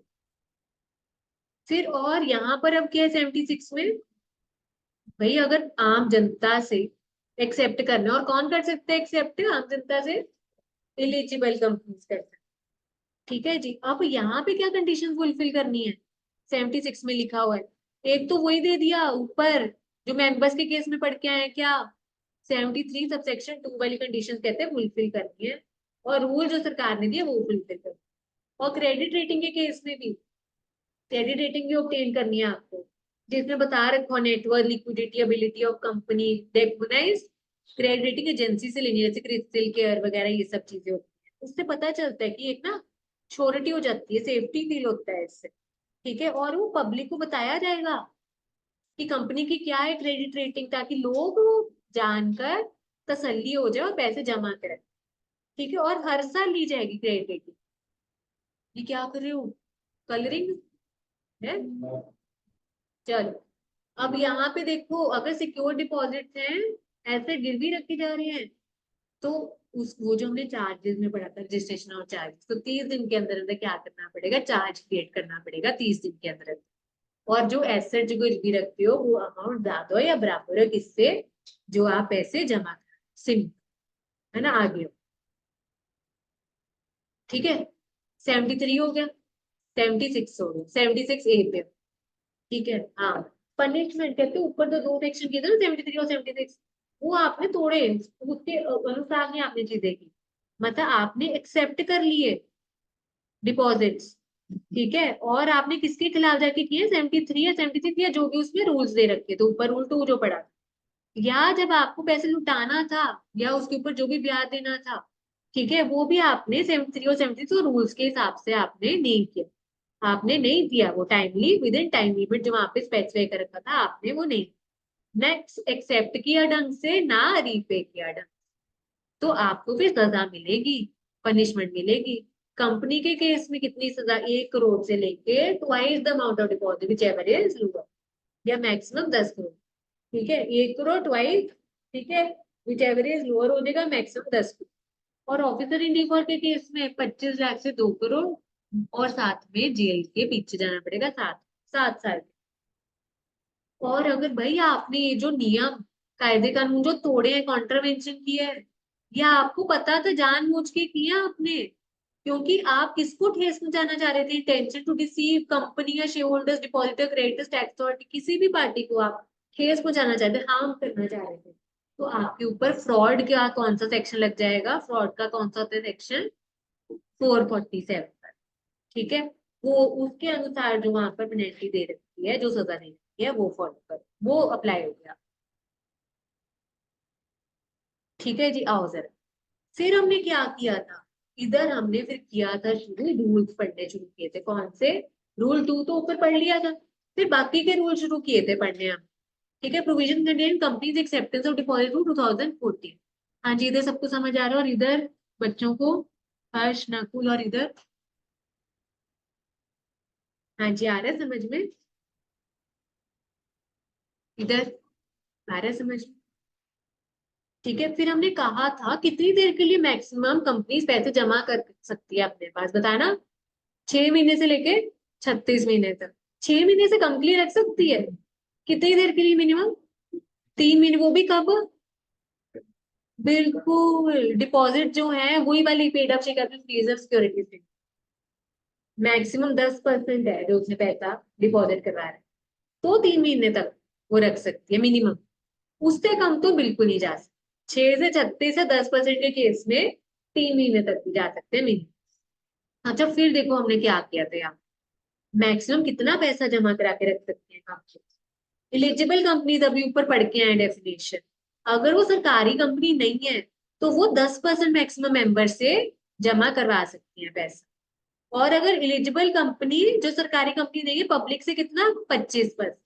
फिर और यहाँ पर अब क्या है 76 में? भाई अगर आम जनता से एक्सेप्ट करना है, और कौन कर सकता है एक्सेप्ट आम जनता से? एलिजिबल कंपनीज कर सकते। ठीक है जी, अब यहाँ पे क्या कंडीशन फुलफिल करनी है? 76 में लिखा हुआ है, एक तो वही दे दिया ऊपर जो मेंबर्स के केस में पढ़ के आए हैं, क्या 73 सबसेक्शन 2 वाली कंडीशन कहते हैं फुलफिल करनी है। और रूल जो सरकार ने दिया वो फुलफिल करना है। और क्रेडिट रेटिंग के केस में भी क्रेडिट रेटिंग भी ऑब्टेन करनी है आपको, जिसमें बता रखा network, liquidity, ability of company, recognized credit rating agency से लेनी है, जैसे क्रिस्टल केयर वगैरह, ये सब चीजें होती है। उससे पता चलता है कि एक ना श्योरिटी हो जाती है, सेफ्टी फील होता है इससे। ठीक है, और वो पब्लिक को बताया जाएगा कि कंपनी की क्या है क्रेडिट रेटिंग, ताकि लोग जानकर तसल्ली हो जाए और पैसे जमा करें। ठीक है, और हर साल ली जाएगी क्रेडिट रेटिंग। ये क्या कर रहे हो, कलरिंग है? चलो, अब यहाँ पे देखो, अगर सिक्योर डिपॉजिट हैं, ऐसे गिरवी रखे जा रहे हैं, तो उस वो जो हमने चार्जेस में पढ़ा था, रजिस्ट्रेशन और चार्जेस, तो 30 दिन के अंदर अंदर क्या करना पड़ेगा? चार्ज क्रिएट करना पड़ेगा 30 दिन के अंदर अंदर। और जो एसेट जो गिरवी रखते हो वो अमाउंट ज्यादा हो या बराबर हो किससे? जो आप पैसे जमा कर, सिम, है ना, आगे हो। ठीक है, 73 हो गया, 76 हो गया, 76 ए पे। ठीक है, हाँ। पनिशमेंट कहते हैं, ऊपर तो दो सेक्शन किए थे ना, 73 और 76, वो आपने तोड़े, उसके अनुसार नहीं आपने चीजें की। मतलब आपने एक्सेप्ट कर लिए डिपॉजिट्स, ठीक है, और आपने किसके खिलाफ जाके किए? 73 या 76 या जो भी उसमें रूल्स दे रखे थे, ऊपर रूल 2 जो पड़ा था, या जब आपको पैसे लुटाना था, या उसके ऊपर जो भी ब्याज देना था, ठीक है, वो भी आपने 73 और 76 रूल्स के हिसाब से आपने नहीं किया। आपने नहीं दिया वो timely, with in time limit जो वहां पे स्पेसिफाई कर रखा था, आपने वो नहीं, नेक्स्ट एक्सेप्ट किया ढंग से ना, रीपे किया ढंग, तो आपको फिर सजा मिलेगी, पनिशमेंट मिलेगी। कंपनी के केस में कितनी सजा? 1 करोड़ से लेके twice the amount of deposit which ever is lower, या मैक्सिमम 10 करोड़। ठीक है, 1 करोड़ ट्वाइस, ठीक है, विच एवर इज लोअर हो जाएगा, मैक्सिमम 10 करोड़। और ऑफिसर इन डिफॉल्ट के केस में 25 लाख से 2 करोड़, और साथ में जेल के पीछे जाना पड़ेगा 7 7 साल। और अगर भाई आपने ये जो नियम, कायदे कानून जो तोड़े हैं, कॉन्ट्रवेंशन किया है, या आपको पता था जानबूझ के किया आपने, क्योंकि आप किसको ठेस पहुंचाना चाह रहे थे, इंटेंशन टू डिसीव कंपनी या share holders, depositor, creditors, tax authority, किसी भी पार्टी को आप ठेस पहुंचाना चाहते थे, हार्म करना चाह रहे थे, तो आपके ऊपर फ्रॉड का कौन सा सेक्शन लग जाएगा, फ्रॉड का कौन सा होता है सेक्शन 447। ठीक है, वो उसके अनुसार जो वहां पर पेनल्टी दे रखी है, जो सजा दे रखी है, वो फॉलो कर, वो अप्लाई हो गया। ठीक है जी, आओ जरा, फिर हमने क्या किया था, इधर हमने फिर किया था शुरू, रूल्स पढ़ने शुरू किए थे, कौन से, रूल 2 तो ऊपर पढ़ लिया था, फिर बाकी के रूल शुरू किए थे पढ़ने हम। ठीक है, provision contain companies acceptance of deposit rule 2014। हाँ जी, इधर सबको समझ आ रहा है, और इधर बच्चों को, हर्ष, नकुल, और इधर, हाँ जी आ रहा है समझ में, इधर आ रहा है समझ में। ठीक है, फिर हमने कहा था कितनी देर के लिए मैक्सिमम कंपनीज पैसे जमा कर सकती है अपने पास, बताया ना, 6 महीने से लेके 36 महीने तक, 6 महीने से कम के लिए रख सकती है, कितनी देर के लिए मिनिमम, 3 महीने, वो भी कब, बिल्कुल डिपॉजिट जो है वही वाली पेड अप रिजर्व सिक्योरिटी से, मैक्सिमम 10% है जो उसने पैसा डिपॉजिट करवा रहा है, तो 3 महीने तक वो रख सकती है मिनिमम, उससे कम तो बिल्कुल नहीं जा सकती, 6 से 36 या 10% के केस में 3 महीने तक भी जा सकते हैं मिनिमम। अच्छा, फिर देखो हमने क्या किया था यहाँ, मैक्सिमम कितना पैसा जमा करा के रख सकते हैं आप, एलिजिबल कंपनीज अभी ऊपर पढ़ के आए डेफिनेशन, अगर वो सरकारी कंपनी नहीं है तो वो 10% मैक्सिमम मेंबर से जमा करवा सकती है पैसा, और अगर एलिजिबल कंपनी जो सरकारी कंपनी नहीं है, पब्लिक से कितना, 25%।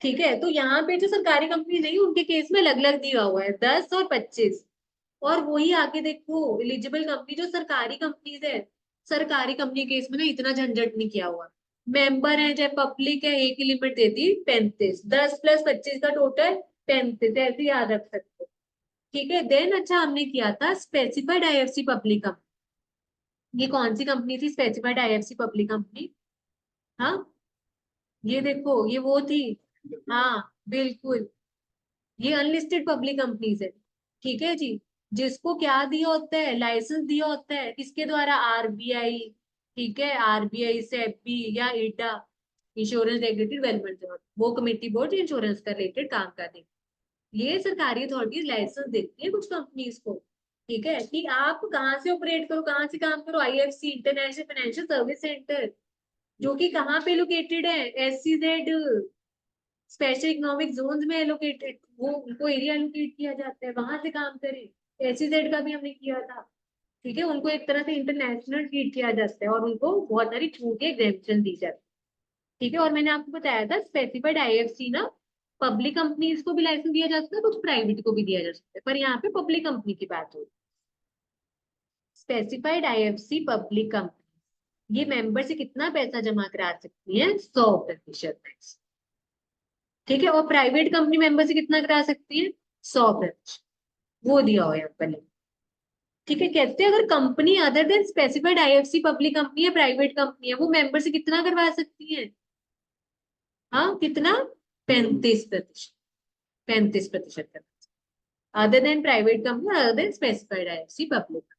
ठीक है, तो यहाँ पे जो सरकारी कंपनी नहीं, उनके केस में अलग अलग दिया हुआ है 10 और 25, और वही आगे देखो एलिजिबल कंपनी जो सरकारी कंपनीज है, सरकारी कंपनी केस में ना इतना झंझट नहीं किया हुआ, मेंबर है चाहे पब्लिक है, एक ही लिमिट दे दी 35, 10 + 25 का टोटल 35, ऐसे याद रख सकते हो। ठीक है, देन अच्छा हमने किया था स्पेसिफाइड आईएफसी पब्लिक कंपनी, ये कौन सी कंपनी थी स्पेसिफाइड आईएफसी पब्लिक कंपनी, हाँ, ये देखो ये वो थी, हाँ बिल्कुल, ये अनलिस्टेड पब्लिक कंपनीज है। ठीक है जी, जिसको क्या दिया होता है, लाइसेंस दिया होता है, किसके द्वारा, आरबीआई, ठीक है, आरबीआई, सेबी या Ida, insurance regulatory development board, वो कमेटी बोर्ड इंश्योरेंस का रिलेटेड काम करती है, ये सरकारी अथॉरिटीज लाइसेंस देती है कुछ कंपनीज को। ठीक है, कि आप कहाँ से ऑपरेट करो, कहाँ से काम करो, IFC, international financial service centre, जो कि कहाँ पे लोकेटेड है, एससीजेड, स्पेशल इकोनॉमिक जोन्स में एलोकेटेड, वो उनको एरिया एलोकेट किया जाता है, वहां से काम करें। एसईजेड का भी हमने किया था। ठीक है, उनको एक तरह से इंटरनेशनल ट्रीट किया जाता है, और उनको बहुत सारी छूट एग्जेम्पशन दी जाती है। ठीक है, और मैंने आपको बताया था स्पेसिफाइड आईएफसी ना, पब्लिक कंपनीज को भी लाइसेंस दिया जा सकता है, कुछ प्राइवेट को भी दिया जा सकता है, पर यहाँ पे पब्लिक कंपनी की बात हो, स्पेसिफाइड आईएफसी पब्लिक कंपनी, ये मेंबर से कितना पैसा जमा करा सकती है, 100%। ठीक है, और प्राइवेट कंपनी मेंबर से कितना करा सकती है, 100%, वो दिया हुआ है यहाँ पर। ठीक है, कहते हैं अगर company other than specified IFC public company है, प्राइवेट कंपनी है, वो मेंबर से कितना करवा सकती है, हाँ कितना, 35%, 35% other than private company, other than specified IFC public.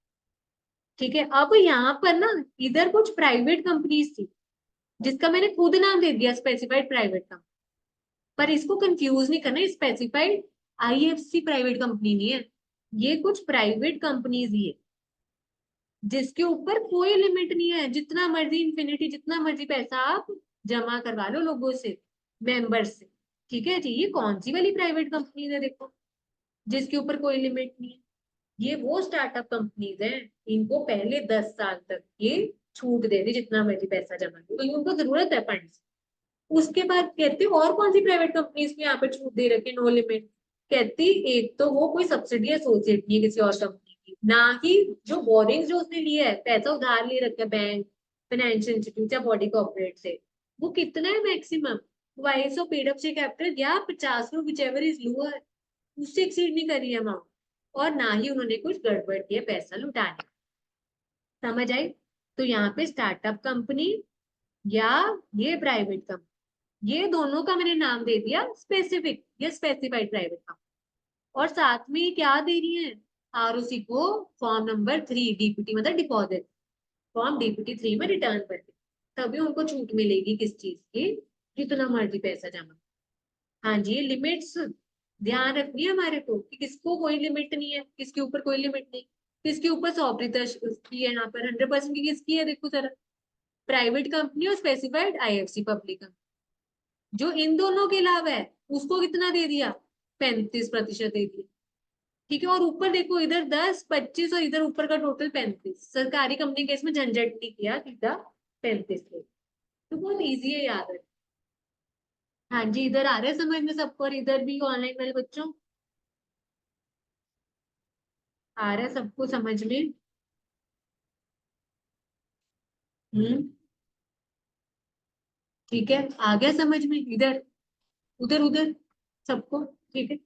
ठीक है, अब यहाँ पर ना इधर कुछ प्राइवेट कंपनीज थी, जिसका मैंने खुद नाम दे दिया स्पेसिफाइड प्राइवेट कंपनी, पर इसको कंफ्यूज नहीं करना, स्पेसिफाइड आईएफसी प्राइवेट कंपनी नहीं है, ये कुछ प्राइवेट कंपनीज ही है, जिसके ऊपर कोई लिमिट नहीं है, जितना मर्जी इन्फिनिटी, जितना मर्जी पैसा आप जमा करवा लो लोगों से, मेंबर से। ठीक है जी, ये कौन सी वाली प्राइवेट कंपनी है देखो, जिसके ऊपर कोई लिमिट नहीं है, ये वो स्टार्टअप कंपनीज हैं, इनको पहले 10 साल तक ये छूट दे दी, जितना मर्जी पैसा जमा करो, क्योंकि उनको जरूरत है फंड्स। उसके बाद कहते और कौन सी प्राइवेट कंपनीज को यहाँ पे छूट दे रखे, नो लिमिट, कहती एक तो वो कोई सब्सिडी एसोसिएट नहीं है किसी और कंपनी की, ना ही जो बोरिंग जो उसने लिया है, पैसा उधार ले रखा है बैंक, फाइनेंशियल इंस्टीट्यूट या बॉडी कॉर्पोरेट से, वो कितना है maximum, twice of paid up से कैपिटल या 50 विचेवर इज लोअर, उससे एक्सीड नहीं करी अमाउंट, और ना ही उन्होंने कुछ गड़बड़ किया पैसा लुटाने, समझ आई। तो यहाँ पे स्टार्टअप कंपनी या ये प्राइवेट कंपनी, ये दोनों का मैंने नाम दे दिया स्पेसिफिक या स्पेसिफाइड प्राइवेट कंपनी, और साथ में ये क्या दे रही है, आरओसी को फॉर्म नंबर 3 डीपीटी मतलब डिपॉजिट, फॉर्म DPT 3 में रिटर्न करके, तभी उनको छूट मिलेगी किस चीज की, जितना मर्जी पैसा जमा। हाँ जी, लिमिट्स ध्यान रखनी है हमारे को कि किसको कोई लिमिट नहीं है, किसके ऊपर कोई लिमिट नहीं, किसके ऊपर 100% की है, यहाँ पर 100% की किसकी है, देखो जरा, प्राइवेट कंपनी और स्पेसिफाइड IFC पब्लिक कंपनी। जो इन दोनों के अलावा है उसको कितना दे दिया, 35% दे दिया। ठीक है, और ऊपर देखो इधर 10, 25 और इधर ऊपर का टोटल 35। सरकारी कंपनी के इसमें झंझट नहीं किया, सीधा 35 ले। तो बहुत इजी है याद रखना। हाँ जी, इधर आ रहा है समझ में सबको, और इधर भी ऑनलाइन वाले बच्चों आ रहा है सबको समझ में। हम्म, ठीक है, आ गया समझ में इधर, उधर उधर सबको, ठीक है।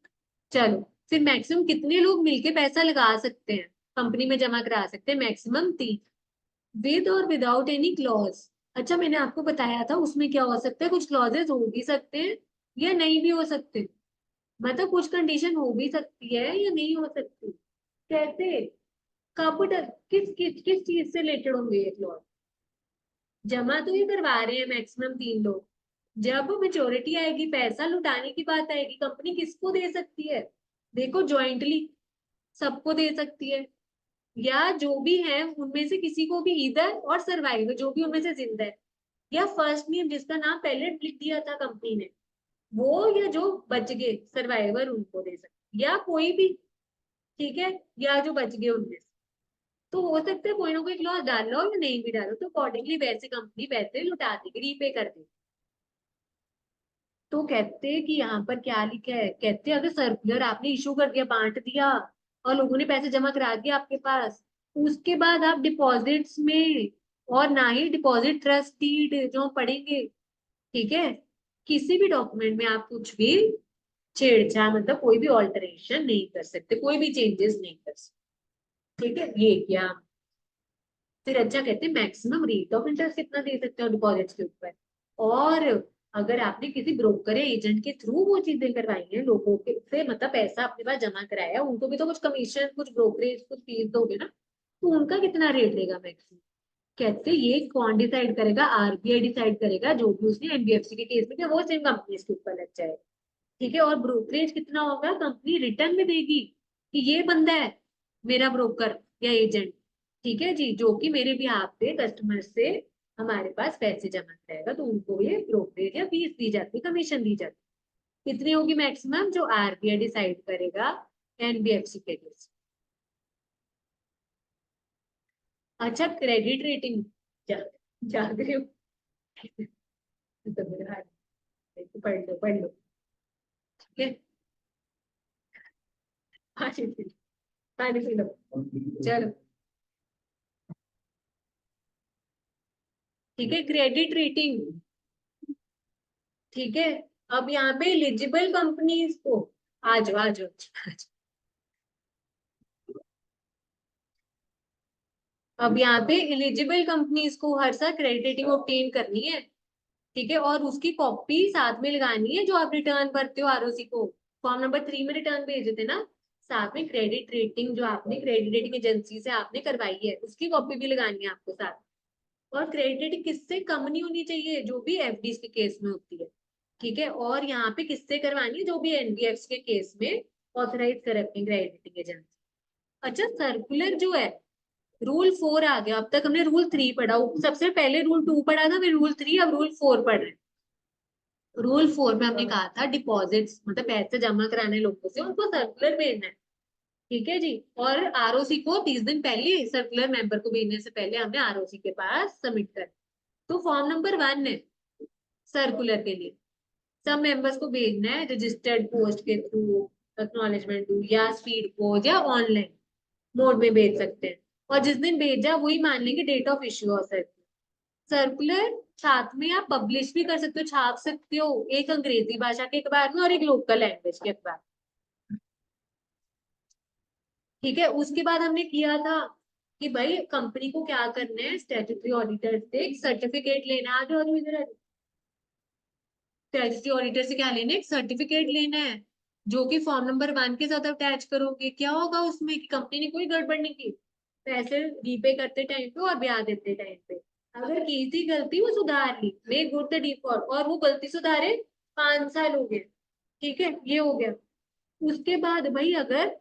चलो, फिर मैक्सिमम कितने लोग मिलके पैसा लगा सकते हैं, कंपनी में जमा करा सकते हैं, मैक्सिमम 3, विद और विदाउट एनी क्लॉज। अच्छा, मैंने आपको बताया था उसमें क्या हो सकता है, कुछ क्लॉजेस हो भी सकते हैं या नहीं भी हो सकते, मतलब कुछ कंडीशन हो भी सकती है या नहीं हो सकती। कैसे, कब किस किस किस चीज से रिलेटेड होंगे ये क्लॉज। जमा तो ये करवा रहे हैं मैक्सिमम 3 लोग, जब मेच्योरिटी आएगी, पैसा लुटाने की बात आएगी, कंपनी किसको दे सकती है, देखो ज्वाइंटली सबको दे सकती है, या जो भी है उनमें से किसी को भी, इधर और सर्वाइवर जो भी उनमें से जिंदा है, या फर्स्ट नेम जिसका नाम पहले लिख दिया था कंपनी ने वो, या जो बच गए सर्वाइवर उनको दे सकते, या कोई भी, ठीक है, या जो बच गए उनमें से। तो हो सकता है कोई ना कोई क्लॉज डालो या नहीं भी डालो, तो अकॉर्डिंगली वैसे कंपनी वैसे लुटा देगी, रीपे कर देगी। तो कहते हैं कि यहाँ पर क्या लिखा है, कहते हैं अगर सर्कुलर आपने इशू कर दिया, बांट दिया, और लोगों ने पैसे जमा करा दिया आपके पास, उसके बाद आप डिपॉजिट्स में, और ना ही डिपॉजिट ट्रस्ट डीड जो हम पढ़ेंगे, ठीक है, किसी भी डॉक्यूमेंट में आप कुछ भी छेड़छाड़, मतलब कोई भी ऑल्टरेशन नहीं कर सकते, कोई भी चेंजेस नहीं कर सकते। ठीक है, ये क्या, फिर अच्छा कहते हैं मैक्सिमम रेट ऑफ इंटरेस्ट कितना दे सकते हो डिपॉजिट्स के ऊपर। और अगर आपने किसी ब्रोकर या एजेंट के थ्रू वो चीजें करवाई हैं लोगों के से, मतलब पैसा अपने पास जमा कराया, उनको भी तो कुछ कमीशन, कुछ ब्रोकरेज, कुछ फीस दोगे ना, तो उनका कितना रेट रहेगा मैक्सिमम। कहते हैं ये कौन डिसाइड करेगा, RBI डिसाइड करेगा, जो भी उसने NBFC के केस में किया, वो सेम कंपनी के ऊपर लग जाए। ठीक है, और ब्रोकरेज कितना होगा, कंपनी रिटर्न में देगी कि ये बंदा है मेरा ब्रोकर या एजेंट, ठीक है जी, जो कि मेरे भी हाथ पे कस्टमर से हमारे पास पैसे जमा कराएगा, तो उनको ये ब्रोकरेज या फीस दी जाती है, कमीशन दी जाती है। कितनी होगी मैक्सिमम, जो RBI डिसाइड करेगा NBFC के केस। अच्छा, क्रेडिट रेटिंग, जा जाग रहे हो, तो मेरा हाथ, पढ़ लो पढ़ लो, ठीक है, पानी पी लो, पानी पी लो, चलो, ठीक है, क्रेडिट रेटिंग, ठीक है। अब यहाँ पे एलिजिबल कंपनीज को, आ जाओ आ जाओ, अब यहाँ पे एलिजिबल कंपनीज को हर साल क्रेडिट रेटिंग ऑब्टेन करनी है, ठीक है, और उसकी कॉपी साथ में लगानी है, जो आप रिटर्न भरते हो ROC को, फॉर्म नंबर 3 में रिटर्न भेजे थे ना, साथ में क्रेडिट रेटिंग जो आपने क्रेडिट रेटिंग एजेंसी से आपने करवाई है उसकी कॉपी भी लगानी है आपको साथ। और क्रेडिट रेटिंग किससे कम नहीं होनी चाहिए, जो भी FD के केस में होती है, ठीक है, और यहाँ पे किससे करवानी है, जो भी NBFC के केस में ऑथराइज करे अपनी क्रेडिट रेटिंग एजेंसी। अच्छा, सर्कुलर जो है, रूल 4 आ गया, अब तक हमने रूल 3 पढ़ा, सबसे पहले रूल 2 पढ़ा था, फिर रूल 3, अब रूल 4 पढ़ रहे हैं। रूल 4 में हमने कहा था डिपॉजिट्स, मतलब पैसे जमा कराने लोगों से उनको सर्कुलर भेजना है, ठीक है जी, और ROC को 30 दिन पहले, सर्कुलर मेंबर को भेजने से पहले हमने ROC के पास सबमिट कर। तो फॉर्म नंबर 1 है सर्कुलर के लिए, सब मेंबर्स को भेजना है रजिस्टर्ड पोस्ट के थ्रू, एक्नॉलेजमेंट थ्रू, या स्पीड पोस्ट, या ऑनलाइन मोड में भेज सकते हैं, और जिस दिन भेजा वही मान लेंगे डेट ऑफ इश्यू हो सर्कुलर। सर्कुलर साथ में आप पब्लिश भी कर सकते हो, छाप सकते हो, एक अंग्रेजी भाषा के अखबार में और एक लोकल लैंग्वेज के अखबार, ठीक है। उसके बाद हमने किया था कि भाई कंपनी को क्या करना है, स्टैट्यूटरी ऑडिटर से एक सर्टिफिकेट लेना है, जो इधर स्टैट्यूटरी ऑडिटर से क्या लेना है, एक सर्टिफिकेट लेना है, जो कि फॉर्म नंबर 1 के साथ अटैच करोगे, क्या होगा उसमें कि कंपनी ने कोई गड़बड़ नहीं की, पैसे रीपे करते टाइम पे और ब्याज देते टाइम पे। अगर की थी गलती वो सुधार ली, मेक गुड द डिफॉल्ट, और वो गलती सुधारे 5 साल हो गए, ठीक है, ये हो गया। उसके बाद भाई अगर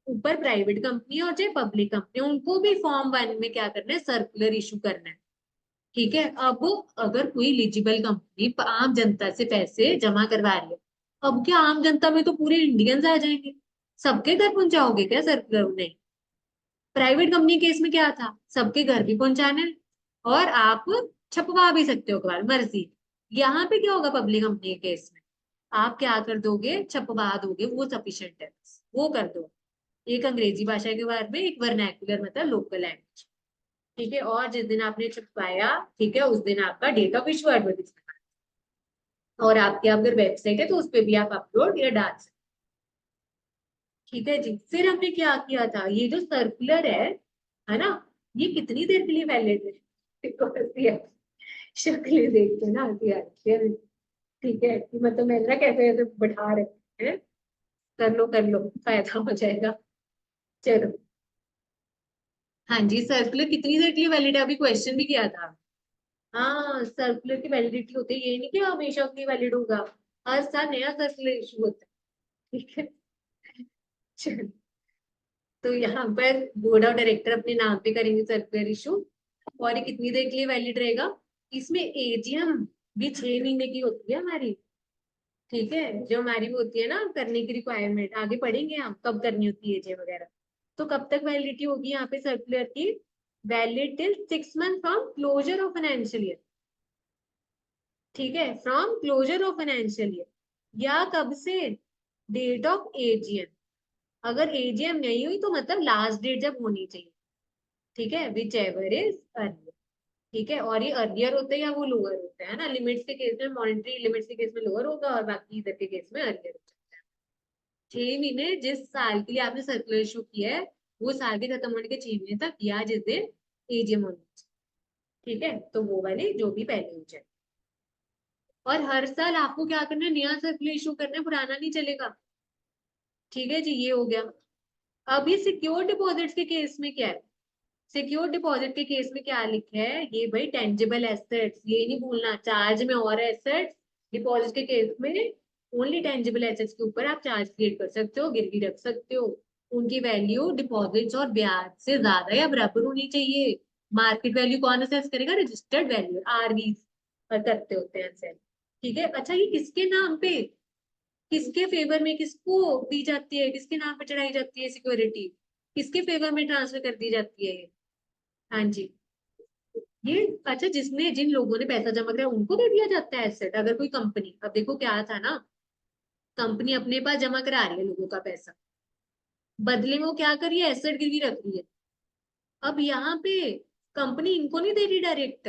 ऊपर प्राइवेट कंपनी और चाहे पब्लिक कंपनी, उनको भी फॉर्म 1 में क्या करना है, सर्कुलर इशू करना है, ठीक है। अब अगर कोई एलिजिबल कंपनी आम जनता से पैसे जमा करवा रही है, अब क्या आम जनता में तो पूरे इंडियंस आ जाएंगे, सबके घर पहुंचाओगे क्या सर्कुलर? नहीं। प्राइवेट कंपनी केस में क्या था, सबके घर भी पहुंचाना है और आप छपवा भी सकते हो अखबार, मर्जी। यहाँ पे क्या होगा पब्लिक कंपनी के केस में, आप क्या कर दोगे, छपवा दोगे, वो सफिशिएंट है, वो कर दो। एक अंग्रेजी भाषा के बारे में, एक वर्नैकुलर मतलब लोकल लैंग्वेज, ठीक है। और जिस दिन आपने छपवाया, ठीक है, उस दिन आपका डेट ऑफ इशू एडवर्टाइजमेंट, और आपकी अगर वेबसाइट है तो उस पर भी आप अपलोड या डाल सकते, ठीक है जी। फिर हमने क्या किया था, ये जो सर्कुलर है ना, ये कितनी देर के लिए वैलिड है? शक्ल देखते ना हंसी आती है, ठीक है, कि मतलब मैं ना कैसे कैसे बढ़ा रहे हैं। कर लो, फायदा हो जाएगा। चलो, हाँ जी, सर्कुलर कितनी देर के लिए वैलिड है, अभी क्वेश्चन भी किया था। हाँ, सर्कुलर की वैलिडिटी होती है, ये नहीं कि हमेशा अपनी वैलिड होगा, हर साल नया सर्कुलर इशू होता है, ठीक है। चलो, तो यहाँ पर बोर्ड ऑफ डायरेक्टर अपने नाम पे करेंगे सर्कुलर इशू, और ये कितनी देर के लिए वैलिड रहेगा। इसमें एजीएम भी 6 महीने की होती है हमारी, ठीक है, जो हमारी वो होती है ना करने की रिक्वायरमेंट, आगे पढ़ेंगे हम कब करनी होती है एजीएम वगैरह। तो कब तक वैलिडिटी होगी यहाँ पे सर्कुलर की, valid till 6 month from closure of financial year, ठीक है, from closure of financial year, या कब से, डेट ऑफ एजीएम। अगर एजीएम नहीं हुई तो मतलब लास्ट डेट जब होनी चाहिए, ठीक है, विच एवर इज अर्लियर, ठीक है। और ये अर्लियर होता है या वो लोअर होता है ना, लिमिट्स के केस में, मॉनेटरी लिमिट्स के केस में लोअर होगा, और बाकी इधर के केस में अर्लियर होता है। 6 महीने जिस साल के लिए आपने सर्कुलर इशू किया है, वो साल के खत्म होने के 6 महीने तक, या जिस दिन एजीएम होनी चाहिए, ठीक है, तो वो वाले जो भी पहले हो जाए। और हर साल आपको क्या करना है, नया सर्कुलर इशू करना है, पुराना नहीं चलेगा, ठीक है जी, ये हो गया। अब ये सिक्योर डिपॉजिट्स के केस में क्या है, सिक्योर डिपॉजिट के केस में क्या लिखा है, ये भाई टेंजिबल एसेट्स, ये नहीं भूलना, चार्ज में और एसेट्स, डिपॉजिट के केस में ओनली टेंजिबल एसेट्स के ऊपर आप चार्ज क्रिएट कर सकते हो, गिरवी रख सकते हो। उनकी वैल्यू डिपॉजिट्स और ब्याज से ज्यादा या बराबर होनी चाहिए। मार्केट वैल्यू कौन असेस करेगा, रजिस्टर्ड वैल्यू, आरवी करते होते हैं सेल, ठीक है। अच्छा, ये किसके नाम पे, किसके फेवर में किसको दी जाती है, किसके नाम पे चढ़ाई जाती है सिक्योरिटी, किसके फेवर में ट्रांसफर कर दी जाती है ये, हाँ जी, ये। अच्छा, जिसने जिन लोगों ने पैसा जमा कराया उनको दे दिया जाता है एसेट। अगर कोई कंपनी, अब देखो क्या था ना, कंपनी अपने पास जमा करा रही है लोगों का पैसा, बदले में वो क्या कर रही है, एसेट गिरवी रख रही है। अब यहाँ पे कंपनी इनको नहीं दे रही डायरेक्ट,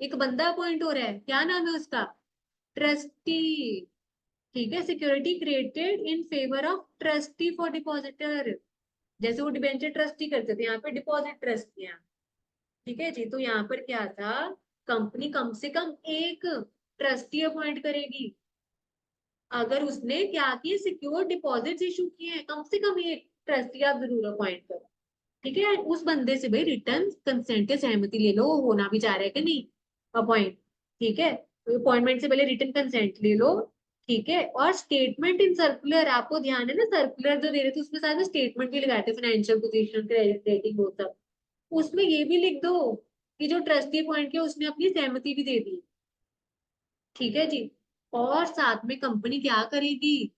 एक बंदा अपॉइंट हो रहा है, क्या नाम है उसका, ट्रस्टी, ठीक है, security created in favour of trustee for depositor, जैसे वो डिबेंचर ट्रस्टी करते थे, यहाँ पे डिपॉजिट ट्रस्टी है, ठीक है जी। तो यहाँ पर क्या था, कंपनी कम से कम एक ट्रस्टी अपॉइंट करेगी, अगर उसने क्या किए, सिक्योर डिपॉजिट इशू किए हैं, कम से कम एक ट्रस्टी आप जरूर अपॉइंट करो, ठीक है। उस बंदे से भाई रिटर्न कंसेंट के सहमति ले लो, वो होना भी चाह रहा है कि नहीं अपॉइंट, ठीक है, तो अपॉइंटमेंट से पहले रिटर्न कंसेंट ले लो, ठीक है। और स्टेटमेंट इन सर्कुलर, आपको ध्यान है ना, सर्कुलर जो दे रहे थे उसमें साथ में स्टेटमेंट भी लगाए थे, फाइनेंशियल पोजीशन, क्रेडिट रेटिंग, वो सब, उसमें ये भी लिख दो कि जो ट्रस्टी अपॉइंट किया उसने अपनी सहमति भी दे दी, ठीक है जी। और साथ में कंपनी क्या करेगी,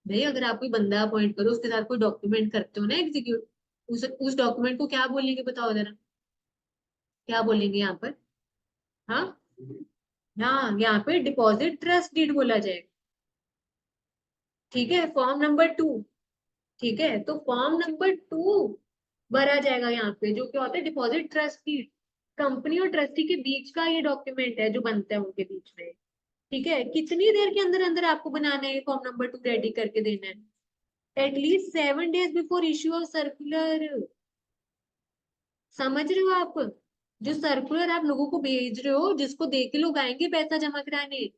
भाई अगर आप कोई बंदा अपॉइंट करो, उसके साथ कोई डॉक्यूमेंट करते हो ना एग्जीक्यूट, उस डॉक्यूमेंट को क्या बोलेंगे बताओ जरा, क्या बोलेंगे यहाँ पर, हाँ, हाँ, यहाँ पे डिपॉजिट ट्रस्ट डीड बोला जाएगा, ठीक है, फॉर्म नंबर 2, ठीक है, तो फॉर्म नंबर 2 भरा जाएगा यहाँ पे, जो क्या होता है, डिपॉजिट ट्रस्ट डीड, कंपनी और ट्रस्टी के बीच का ये डॉक्यूमेंट है जो बनता है उनके बीच में, ठीक है। कितनी देर के अंदर अंदर आपको बनाना है, फॉर्म नंबर 2 रेडी करके देना है, at least 7 days before issue of circular, समझ रहे हो आप, जो सर्कुलर आप लोगों को भेज रहे हो, जिसको देख के लोग आएंगे पैसा जमा कराने,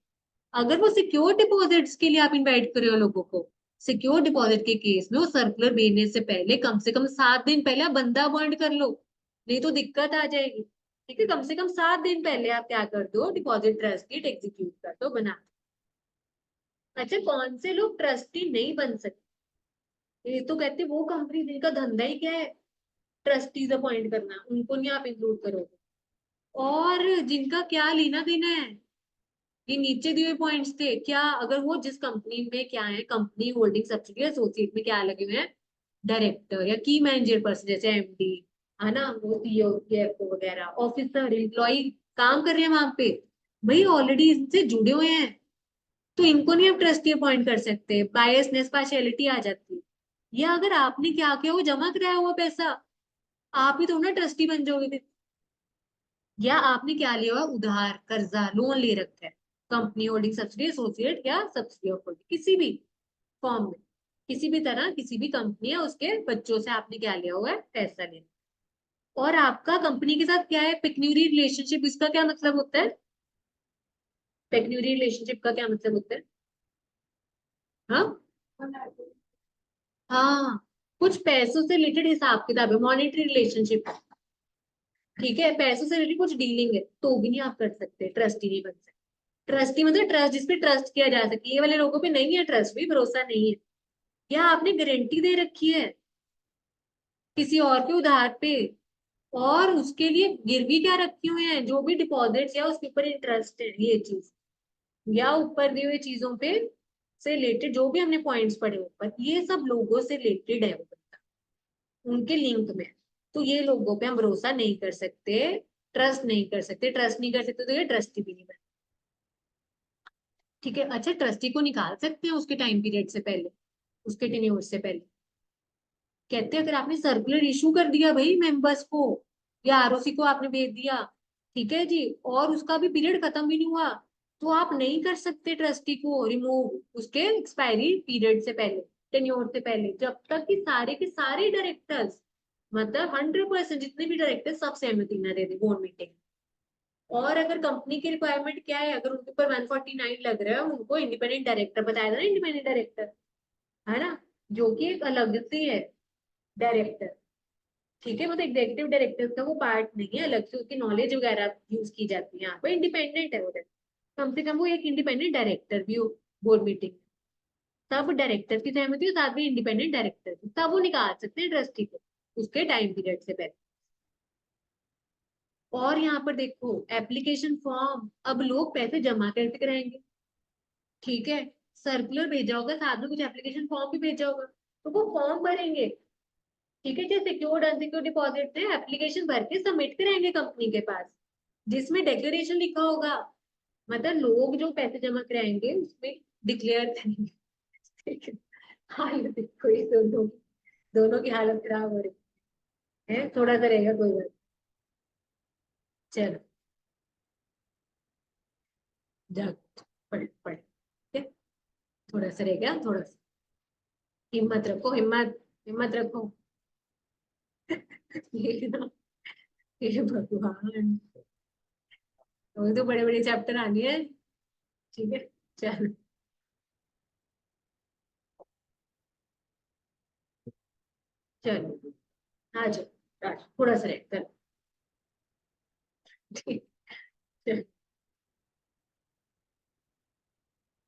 अगर वो सिक्योर डिपॉजिट्स के लिए आप इनवाइट कर रहे हो लोगों को, सिक्योर डिपॉजिट के केस में वो सर्कुलर भेजने से पहले कम से कम 7 दिन पहले आप बंदा अपॉइंट कर लो, नहीं तो दिक्कत आ जाएगी। ठीक है, कम से कम 7 दिन पहले आप क्या कर दो, डिपॉजिट ट्रस्टी एग्जीक्यूट कर दो, बना। अच्छा, कौन से लोग ट्रस्टी नहीं बन सकते? ये तो कहते वो कंपनी जिनका धंधा ही क्या है, ट्रस्टीज अपॉइंट करना, उनको नहीं आप इंक्लूड करोगे। और जिनका क्या लेना देना है, ये नीचे दिए हुए पॉइंट्स थे क्या, अगर वो जिस कंपनी में क्या है, कंपनी होल्डिंग सब्सिडी एसोसिएट में क्या लगे हुए हैं, डायरेक्टर या की मैनेजर पर्सन जैसे एमडी, है ना, वो सीईओ सीएफओ वगैरह, ऑफिसर एम्प्लॉय काम कर रहे हैं वहां पे, भाई ऑलरेडी इनसे जुड़े हुए हैं, तो इनको नहीं आप ट्रस्टी अपॉइंट कर सकते, बायसनेस पार्शियलिटी आ जाती है। या अगर आपने क्या किया, वो जमा कराया हुआ पैसा, आप ही तो ना ट्रस्टी बन जाओगे फिर। या आपने क्या लिया हुआ, उधार कर्जा लोन ले रखा है, कंपनी होल्डिंग सब्सिडी एसोसिएट या सब्सिडी ऑफ होल्डिंग किसी भी फॉर्म में, किसी भी तरह किसी भी कंपनी है उसके बच्चों से आपने क्या लिया हुआ है, पैसा लिया। और आपका कंपनी के साथ क्या है, पेक्यूनियरी रिलेशनशिप, इसका क्या मतलब होता है, पेक्यूनियरी रिलेशनशिप का क्या मतलब होता है? हाँ, हाँ, कुछ पैसों से रिलेटेड हिसाब किताब है, मॉनेटरी रिलेशनशिप। ठीक है, पैसों से रिलेटेड कुछ डीलिंग है, तो भी नहीं आप कर सकते, ट्रस्टी नहीं बन सकते। ट्रस्टी मतलब ट्रस्ट जिसपे ट्रस्ट किया जा सके, ये वाले लोगों पे नहीं है ट्रस्ट, भी भरोसा नहीं है। या आपने गारंटी दे रखी है किसी और के उधार पे, और उसके लिए गिरवी क्या रखी हुई है, जो भी डिपॉजिट्स या उसके ऊपर इंटरेस्ट है, ये चीज, या ऊपर दी हुई चीजों पे से रिलेटेड जो भी हमने पॉइंट्स पढ़े ऊपर, ये सब लोगों से रिलेटेड है वो बंदा, उनके लिंक में। तो ये लोगों पे हम भरोसा नहीं कर सकते, ट्रस्ट नहीं कर सकते, ट्रस्ट नहीं कर सकते तो ये ट्रस्टी भी नहीं बने। ठीक है, अच्छा, ट्रस्टी को निकाल सकते हैं उसके टाइम पीरियड से पहले, उसके टेन्योर से पहले। कहते हैं अगर आपने सर्कुलर इशू कर दिया भाई मेंबर्स को, या आरओसी को आपने भेज दिया, ठीक है जी, और उसका भी पीरियड खत्म भी नहीं हुआ, तो आप नहीं कर सकते ट्रस्टी को रिमूव उसके एक्सपायरी पीरियड से पहले, टेन्योर से पहले, जब तक कि सारे के सारे डायरेक्टर्स, मतलब 100% जितने भी डायरेक्टर सब सहमति न दे दे बोर्ड मीटिंग। और अगर कंपनी की रिक्वायरमेंट क्या है, अगर उनके ऊपर 149 लग रहा है, उनको इंडिपेंडेंट डायरेक्टर बताया था ना, इंडिपेंडेंट डायरेक्टर, है ना, जो कि एक अलग से है डायरेक्टर। ठीक है, वो तो एग्जीक्यूटिव डायरेक्टर का वो पार्ट नहीं है, अलग से उसकी नॉलेज वगैरह यूज की जाती है यहाँ पर, इंडिपेंडेंट है वो, कम से कम वो एक इंडिपेंडेंट डायरेक्टर भी हो बोर्ड मीटिंग, तब डायरेक्टर की सहमति हो, साथ में इंडिपेंडेंट डायरेक्टर तब वो निकाल सकते हैं ट्रस्टी को उसके टाइम पीरियड से पहले। और यहाँ पर देखो एप्लीकेशन फॉर्म, अब लोग पैसे जमा कैसे कराएंगे? ठीक है, सर्कुलर भेजा होगा, साथ में कुछ एप्लीकेशन फॉर्म भी भेजा होगा, तो वो फॉर्म भरेंगे। ठीक है, जो सिक्योर्ड अनसिक्योर्ड डिपॉजिट है, एप्लीकेशन भर के सबमिट कराएंगे कंपनी के पास, जिसमें डिक्लेरेशन लिखा होगा, मतलब लोग जो पैसे जमा कराएंगे उसमें डिक्लेयर करेंगे। ठीक है, हालत देखो ये दोनों, दोनों की हालत खराब हो रही है, थोड़ा सा रहेगा कोई बात। चलो, जा, पढ़ पढ़, ठीक है? थोड़ा सा रह गया, थोड़ा सा हिम्मत रखो, हिम्मत, हिम्मत रखो। ये ना, ये भगवान, तो बड़े बड़े चैप्टर आने हैं। ठीक है, चलो, चलो, आ जाओ, थोड़ा सा रह, चलो, ठीक, चलो,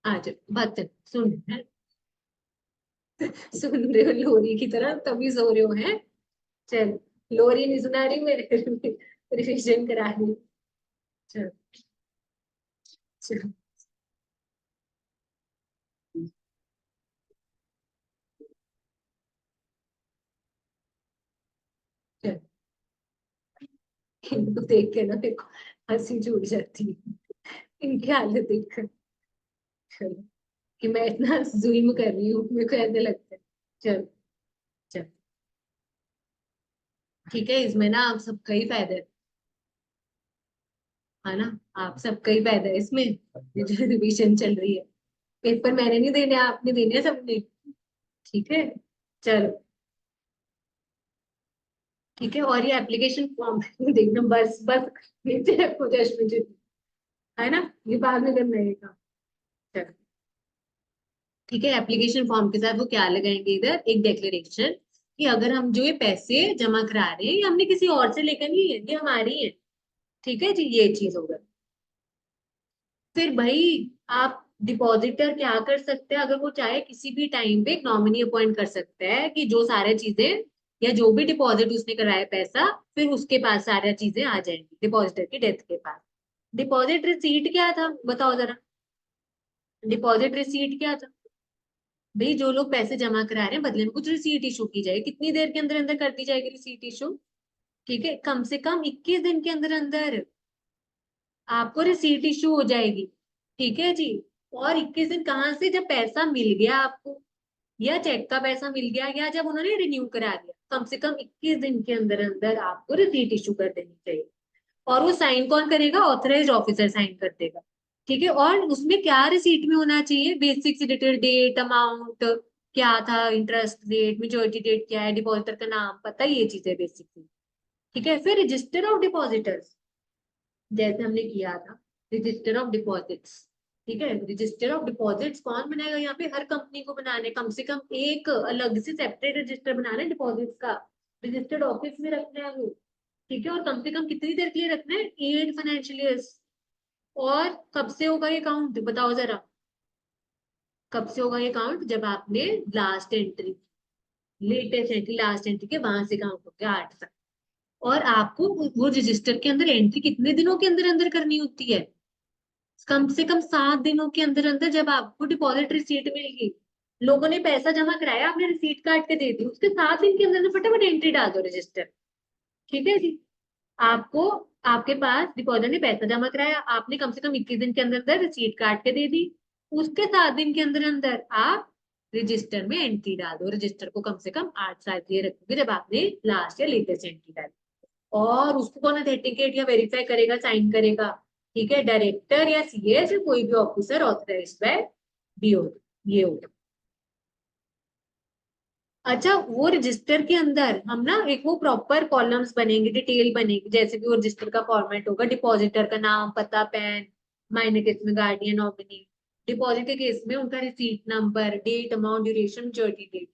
आ जाओ, बात कर, सुन, सुन रहे हो लोरी की तरह तभी सो रहे हो, हैं? चल, लोरी नहीं सुना रही मैं, रिविजन करा रही हूँ। चल, चल, चल, इनको देख के ना देखो, हंसी छूट जाती है, इनकी हालत देख कर। चलो, कि मैं इतना जुल्म कर रही हूँ, मेरे को ऐसे लगता है। चल, चल, ठीक है, इसमें ना आप सबका ही फायदा है ना, आप सबका ही फायदा है इसमें, ये जो रिविजन चल रही है, पेपर मैंने नहीं देने, आपने देने हैं सबने। ठीक है, चलो, ठीक है, और ये एप्लीकेशन फॉर्म देखना, बस बस नीचे रखो जस्ट में, है ना, ये बाद में करना है ये काम। चलो। ठीक है, एप्लीकेशन फॉर्म के साथ वो क्या लगाएंगे इधर, एक डिक्लेरेशन कि अगर हम जो ये पैसे जमा करा रहे हैं ये हमने किसी और से लेकर नहीं है, ये हमारी है। ठीक है जी, ये चीज होगा। फिर भाई आप डिपॉजिटर क्या कर सकते हैं, अगर वो चाहे किसी भी टाइम पे एक नॉमिनी अपॉइंट कर सकता है कि जो सारे चीजें या जो भी डिपॉजिट उसने कराया पैसा, फिर उसके पास सारी चीजें आ जाएंगी डिपॉजिटर की डेथ के पास। डिपॉजिट रिसीट क्या था बताओ जरा, डिपॉजिट रिसीट क्या था? भाई जो लोग पैसे जमा करा रहे हैं बदले में कुछ रिसीट इशू की जाए, कितनी देर के अंदर अंदर कर दी जाएगी रिसीट इशू? ठीक है, कम से कम 21 दिन के अंदर अंदर आपको रिसीट इशू हो जाएगी। ठीक है जी। और 21 दिन कहाँ से, जब पैसा मिल गया आपको, या चेक का पैसा मिल गया, या जब उन्होंने रिन्यू करा दिया, कम से कम 21 दिन के अंदर अंदर आपको रिसीट इशू कर देनी चाहिए। और वो साइन कौन करेगा, ऑथराइज्ड ऑफिसर साइन कर देगा। ठीक है, और उसमें क्या रिसीट में होना चाहिए, बेसिक से डिटेल, डेट, अमाउंट क्या था, इंटरेस्ट रेट, मेच्योरिटी डेट क्या है, डिपॉजिटर का नाम पता, ये चीजें बेसिक थी। ठीक है, फिर रजिस्टर ऑफ डिपॉजिटर्स, जैसे हमने किया था रजिस्टर ऑफ डिपॉजिट्स। ठीक है, रजिस्टर ऑफ डिपॉजिट्स कौन बनाएगा, यहाँ पे हर कंपनी को बनाने, कम से कम एक अलग से सेपरेट रजिस्टर बनाना है डिपॉजिट्स का, रजिस्टर्ड ऑफिस में रखना है वो। ठीक है, और कम से कम कितनी देर के लिए रखना है, 8 फाइनेंशियल ईयर्स। और कब से होगा ये काउंट बताओ जरा, कब से होगा ये काउंट, जब आपने last entry, latest entry last entry के वहां से काउंट हो गया 8 तक। और आपको वो रजिस्टर के अंदर एंट्री कितने दिनों के अंदर अंदर करनी होती है, कम से कम 7 दिनों के अंदर अंदर। जब आपको डिपॉजिट रिसीट मिलेगी, लोगों ने पैसा जमा कराया, आपने रिसीट काट के दे दी, उसके 7 दिन के अंदर अंदर फटाफट एंट्री डाल दो रजिस्टर। ठीक है जी। आपको, आपके पास डिपॉजिटर ने पैसा जमा कराया, आपने कम से कम 21 दिन के अंदर अंदर रिसीट काट के दे दी, उसके 7 दिन के अंदर अंदर आप रजिस्टर में एंट्री डाल दो। रजिस्टर को कम से कम 8 साल के लिए रखोगे जब आपने लास्ट या लेटेस्ट एंट्री डाली। और उसको कौन अथेंटिकेट या वेरीफाई करेगा, साइन करेगा? ठीक है, डायरेक्टर या सीएस या कोई भी ऑफिसर ऑथराइज्ड बाय बीओ, ये होगा। अच्छा, वो रजिस्टर के अंदर हम ना एक वो प्रॉपर कॉलम्स बनेंगे, डिटेल बनेगी, जैसे भी वो रजिस्टर का फॉर्मेट होगा, डिपॉजिटर का नाम पता, पैन, माइनर केस में गार्डियन नॉमिनी, डिपॉजिट के केस में उनका receipt number, date, amount, duration, maturity date.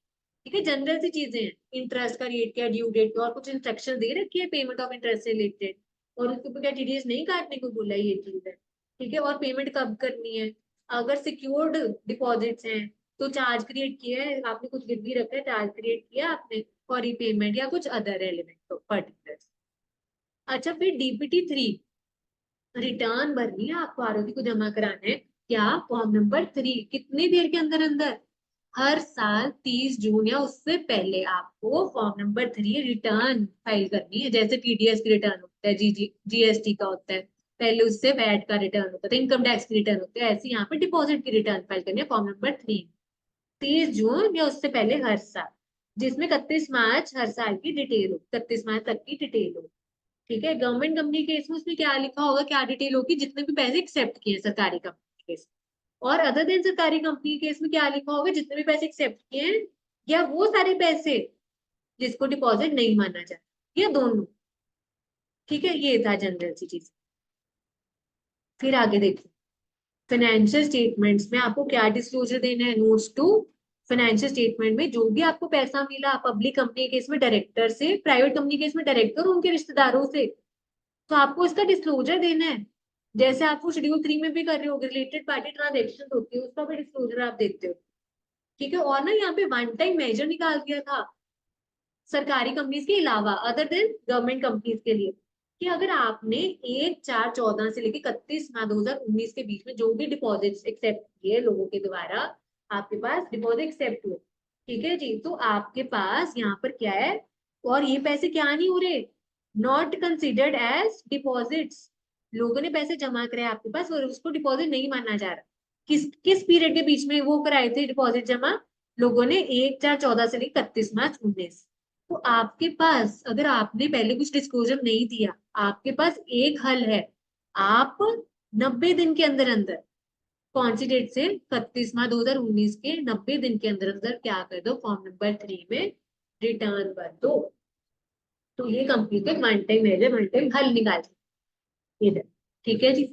ठीक है, जनरल सी चीजें हैं, इंटरेस्ट का रेट क्या, ड्यू डेट, और कुछ इंस्ट्रक्शन दे रखी है पेमेंट ऑफ इंटरेस्ट से रिलेटेड, और उसके ऊपर क्या टीडीएस नहीं काटने को बोला है, ये चीज है। ठीक है, और पेमेंट कब करनी है, अगर सिक्योर्ड डिपॉजिट्स हैं तो चार्ज क्रिएट किया है आपने, कुछ गिरवी रखा है, चार्ज क्रिएट किया आपने फॉर रीपेमेंट या कुछ अदर एलिमेंट पर्टिकुलर। अच्छा, फिर डीपीटी 3, रिटर्न भरनी है आपको, आरओसी को जमा कराना है। क्या, फॉर्म नंबर 3, कितनी देर के अंदर अंदर, हर साल 30 जून या उससे पहले आपको फॉर्म नंबर 3 रिटर्न फाइल करनी है, जैसे टीडीएस की रिटर्न होता है, जीएसटी का होता है, पहले उससे वैट का रिटर्न होता है, इनकम टैक्स की रिटर्न होती है, ऐसे यहाँ पे डिपॉजिट की रिटर्न फाइल करनी है फॉर्म नंबर 3, 30 जून या उससे पहले हर साल, जिसमें 31 मार्च हर साल की डिटेल हो, 31 मार्च तक की डिटेल हो। ठीक है, गवर्नमेंट कंपनी के केस में उसमें क्या लिखा होगा, क्या डिटेल होगी, जितने भी पैसे एक्सेप्ट किए हैं सरकारी कंपनी के केस, और अदर देन सरकारी कंपनी के केस में क्या लिखा होगा, जितने भी पैसे एक्सेप्ट किए हैं, या वो सारे पैसे जिसको डिपॉजिट नहीं माना जाए, या दोनों। ठीक है, ये था जनरल सी चीज। फिर आगे देखो, फाइनेंशियल स्टेटमेंट्स में आपको क्या डिस्क्लोजर देना है, नोट्स टू फाइनेंशियल स्टेटमेंट में जो भी आपको पैसा मिला, पब्लिक कंपनी केस में डायरेक्टर से, प्राइवेट कंपनी केस में डायरेक्टर उनके रिश्तेदारों से, तो आपको इसका डिस्क्लोजर देना है, जैसे आपको शेड्यूल 3 में भी कर रहे हो, रिलेटेड पार्टी ट्रांजेक्शन होती है उसका भी डिस्क्लोजर आप देते हो। ठीक है, और ना यहाँ पे वन टाइम मेजर निकाल दिया था सरकारी कंपनीज के अलावा, अदर देन गवर्नमेंट कंपनीज के लिए, कि अगर आपने 1/4/14 से लेकर 31 मार्च 2019 के बीच में जो भी डिपॉजिट एक्सेप्ट किए लोगों के द्वारा, आपके पास डिपॉजिट एक्सेप्ट हुए, ठीक है जी, तो आपके पास यहाँ पर क्या है, और ये पैसे क्या नहीं हो रहे, नॉट कंसिडर्ड एज डिपॉजिट्स, लोगों ने पैसे जमा कराए आपके पास और उसको डिपॉजिट नहीं माना जा रहा। किस किस पीरियड के बीच में वो कराए थे डिपॉजिट जमा, लोगों ने 1/4/14 से लेकर 31 मार्च 2019। तो आपके पास अगर आपने पहले कुछ डिस्क्लोजर नहीं दिया, आपके पास एक हल है, आप 90 दिन के अंदर अंदर, कौन सी डेट से, 31 मार्च 2019 के 90 दिन के अंदर अंदर क्या कर दो, फॉर्म नंबर 3 में रिटर्न भर दो। तो ये कंपनी के one time measure, one time हल निकाल इधर। ठीक है जी।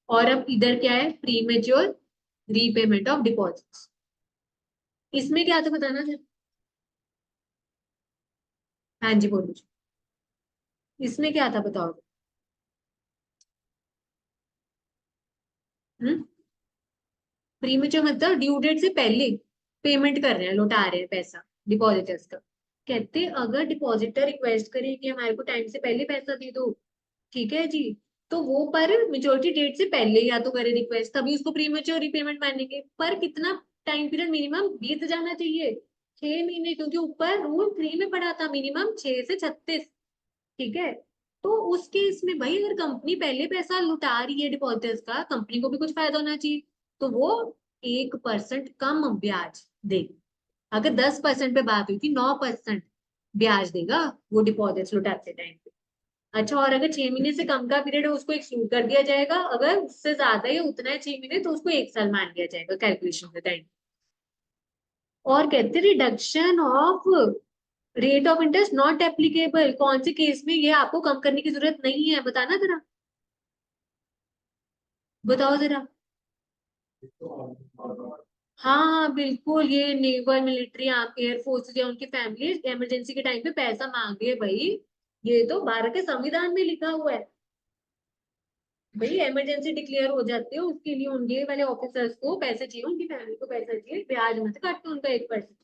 और अब इधर क्या है, pre mature repayment of deposits. इसमें क्या था बताना सर। हाँ जी बोलो जी। इसमें क्या था बताओ। हम्म। प्रीमेच्योर मतलब ड्यू डेट से पहले पेमेंट कर रहे हैं, लौटा रहे हैं पैसा डिपॉजिटर्स का। कहते अगर डिपॉजिटर रिक्वेस्ट करे कि हमारे को टाइम से पहले पैसा दे दो, ठीक है जी, तो वो पर मेच्योरिटी डेट से पहले या तो करे रिक्वेस्ट, तभी उसको प्रीमेच्योर रीपेमेंट मानेंगे। पर कितना टाइम पीरियड मिनिमम बीत जाना चाहिए, 6 महीने, क्योंकि ऊपर रूल 3 में पढ़ा था मिनिमम 6 से 36। ठीक है। तो उस केस में भाई अगर कंपनी पहले पैसा लुटा रही है डिपॉजिटर्स का, कंपनी को भी कुछ फायदा होना चाहिए, तो वो 1% कम ब्याज देगी। अगर 10% पे बात हुई थी, 9% ब्याज देगा वो डिपॉजिट्स लुटाते टाइम पे। अच्छा, और अगर 6 महीने से कम का पीरियड है उसको एक्सक्लूड कर दिया जाएगा, अगर उससे ज्यादा या उतना है 6 महीने तो उसको 1 साल मान लिया जाएगा कैलकुलेशन के टाइम। और कहते reduction of rate of interest not applicable, कौन से केस में ये आपको कम करने की जरूरत नहीं है, बताना जरा, बताओ जरा। हाँ हाँ बिल्कुल, ये नेवल मिलिट्री एयरफोर्स या उनकी फैमिली इमरजेंसी के टाइम पे पैसा मांग रही है भाई, ये तो भारत के संविधान में लिखा हुआ है। भाई इमरजेंसी डिक्लेयर हो जाती है, उसके लिए उनके वाले ऑफिसर्स को पैसे चाहिए, उनकी फैमिली को पैसा चाहिए, ब्याज मत काटते उनका 1%।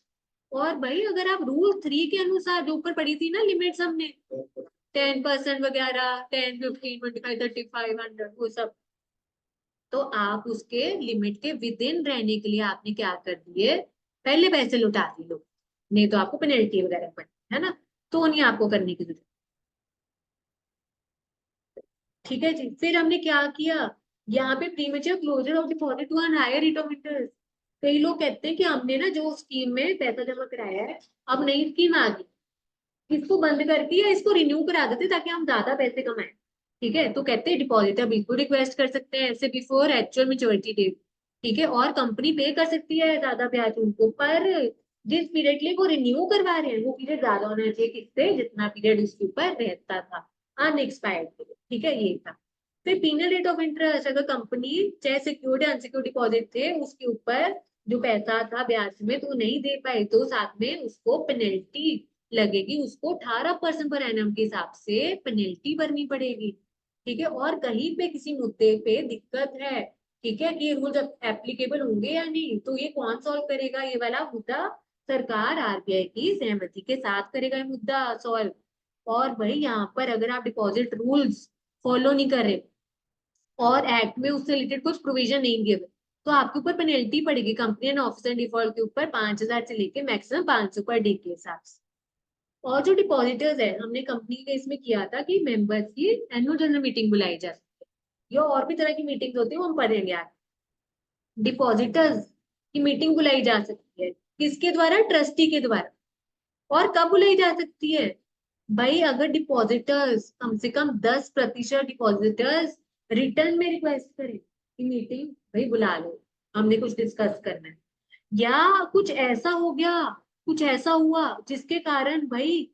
और भाई अगर आप रूल 3 के अनुसार जो ऊपर पड़ी थी ना लिमिट्स हमने, 10% वगैरह, 10, 15, 25, 30, 35, 100, वो सब, तो आप उसके लिमिट के विद इन रहने के लिए आपने क्या कर दिए, पहले पैसे लुटा दिए लोग, नहीं तो आपको पेनल्टी वगैरह पड़ती है ना, तो नहीं आपको करने की जरूरत। ठीक है जी, फिर हमने क्या किया, यहाँ पे premature closure of deposit to an higher rate of interest. कई लोग कहते हैं कि हमने ना जो स्कीम में पैसा जमा कराया है, अब नई स्कीम आ गई, इसको बंद करके या इसको रिन्यू करा देते ताकि हम ज्यादा पैसे कमाएं। ठीक है, तो कहते हैं डिपॉजिटर बिल्कुल रिक्वेस्ट कर सकते हैं ऐसे बिफोर एक्चुअल मेच्योरिटी डेट। ठीक है, और कंपनी पे कर सकती है ज्यादा ब्याज उनको, पर जिस पीरियड के लिए वो रिन्यू करवा रहे हैं वो पीरियड ज्यादा होना चाहिए किससे, जितना पीरियड उसके ऊपर रहता था अनएक्सपायर्ड पीरियड। ठीक है, ये था। फिर पीनल रेट ऑफ इंटरेस्ट, अगर कंपनी चाहे सिक्योर्ड या अनसिक्योर्ड डिपॉजिट थे उसके ऊपर जो पैसा था ब्याज में तो नहीं दे पाए, तो साथ में उसको पेनल्टी लगेगी, उसको 18% पर एनम के हिसाब से पेनल्टी भरनी पड़ेगी। ठीक है, और कहीं पे किसी मुद्दे पे दिक्कत है, ठीक है, कि ये रूल एप्लीकेबल होंगे या नहीं, तो ये कौन सॉल्व करेगा ये वाला मुद्दा, सरकार आरबीआई की सहमति के साथ करेगा ये मुद्दा सॉल्व। और भाई यहाँ पर अगर आप डिपॉजिट रूल्स फॉलो नहीं कर रहे और एक्ट में उससे रिलेटेड कुछ प्रोविजन नहीं दिए हुए, तो आपके ऊपर पेनल्टी पड़ेगी कंपनी एंड ऑफिसर डिफॉल्ट के ऊपर 5,000 से लेके मैक्सिमम 500 पर डे के हिसाब से। और जो डिपॉजिटर्स है, हमने कंपनी के इसमें किया था कि मेंबर्स की एनुअल जनरल मीटिंग बुलाई जा सकती है, या और भी तरह की मीटिंग होती है वो हम पढ़ेंगे आज। डिपॉजिटर्स की मीटिंग बुलाई जा सकती है, किसके द्वारा, ट्रस्टी के द्वारा। और कब बुलाई जा सकती है, भाई अगर डिपॉजिटर्स कम से कम 10% डिपॉजिटर्स रिटर्न में रिक्वेस्ट करें कि मीटिंग भाई बुला लो, हमने कुछ डिस्कस करना है, या कुछ ऐसा हो गया, कुछ ऐसा हुआ जिसके कारण भाई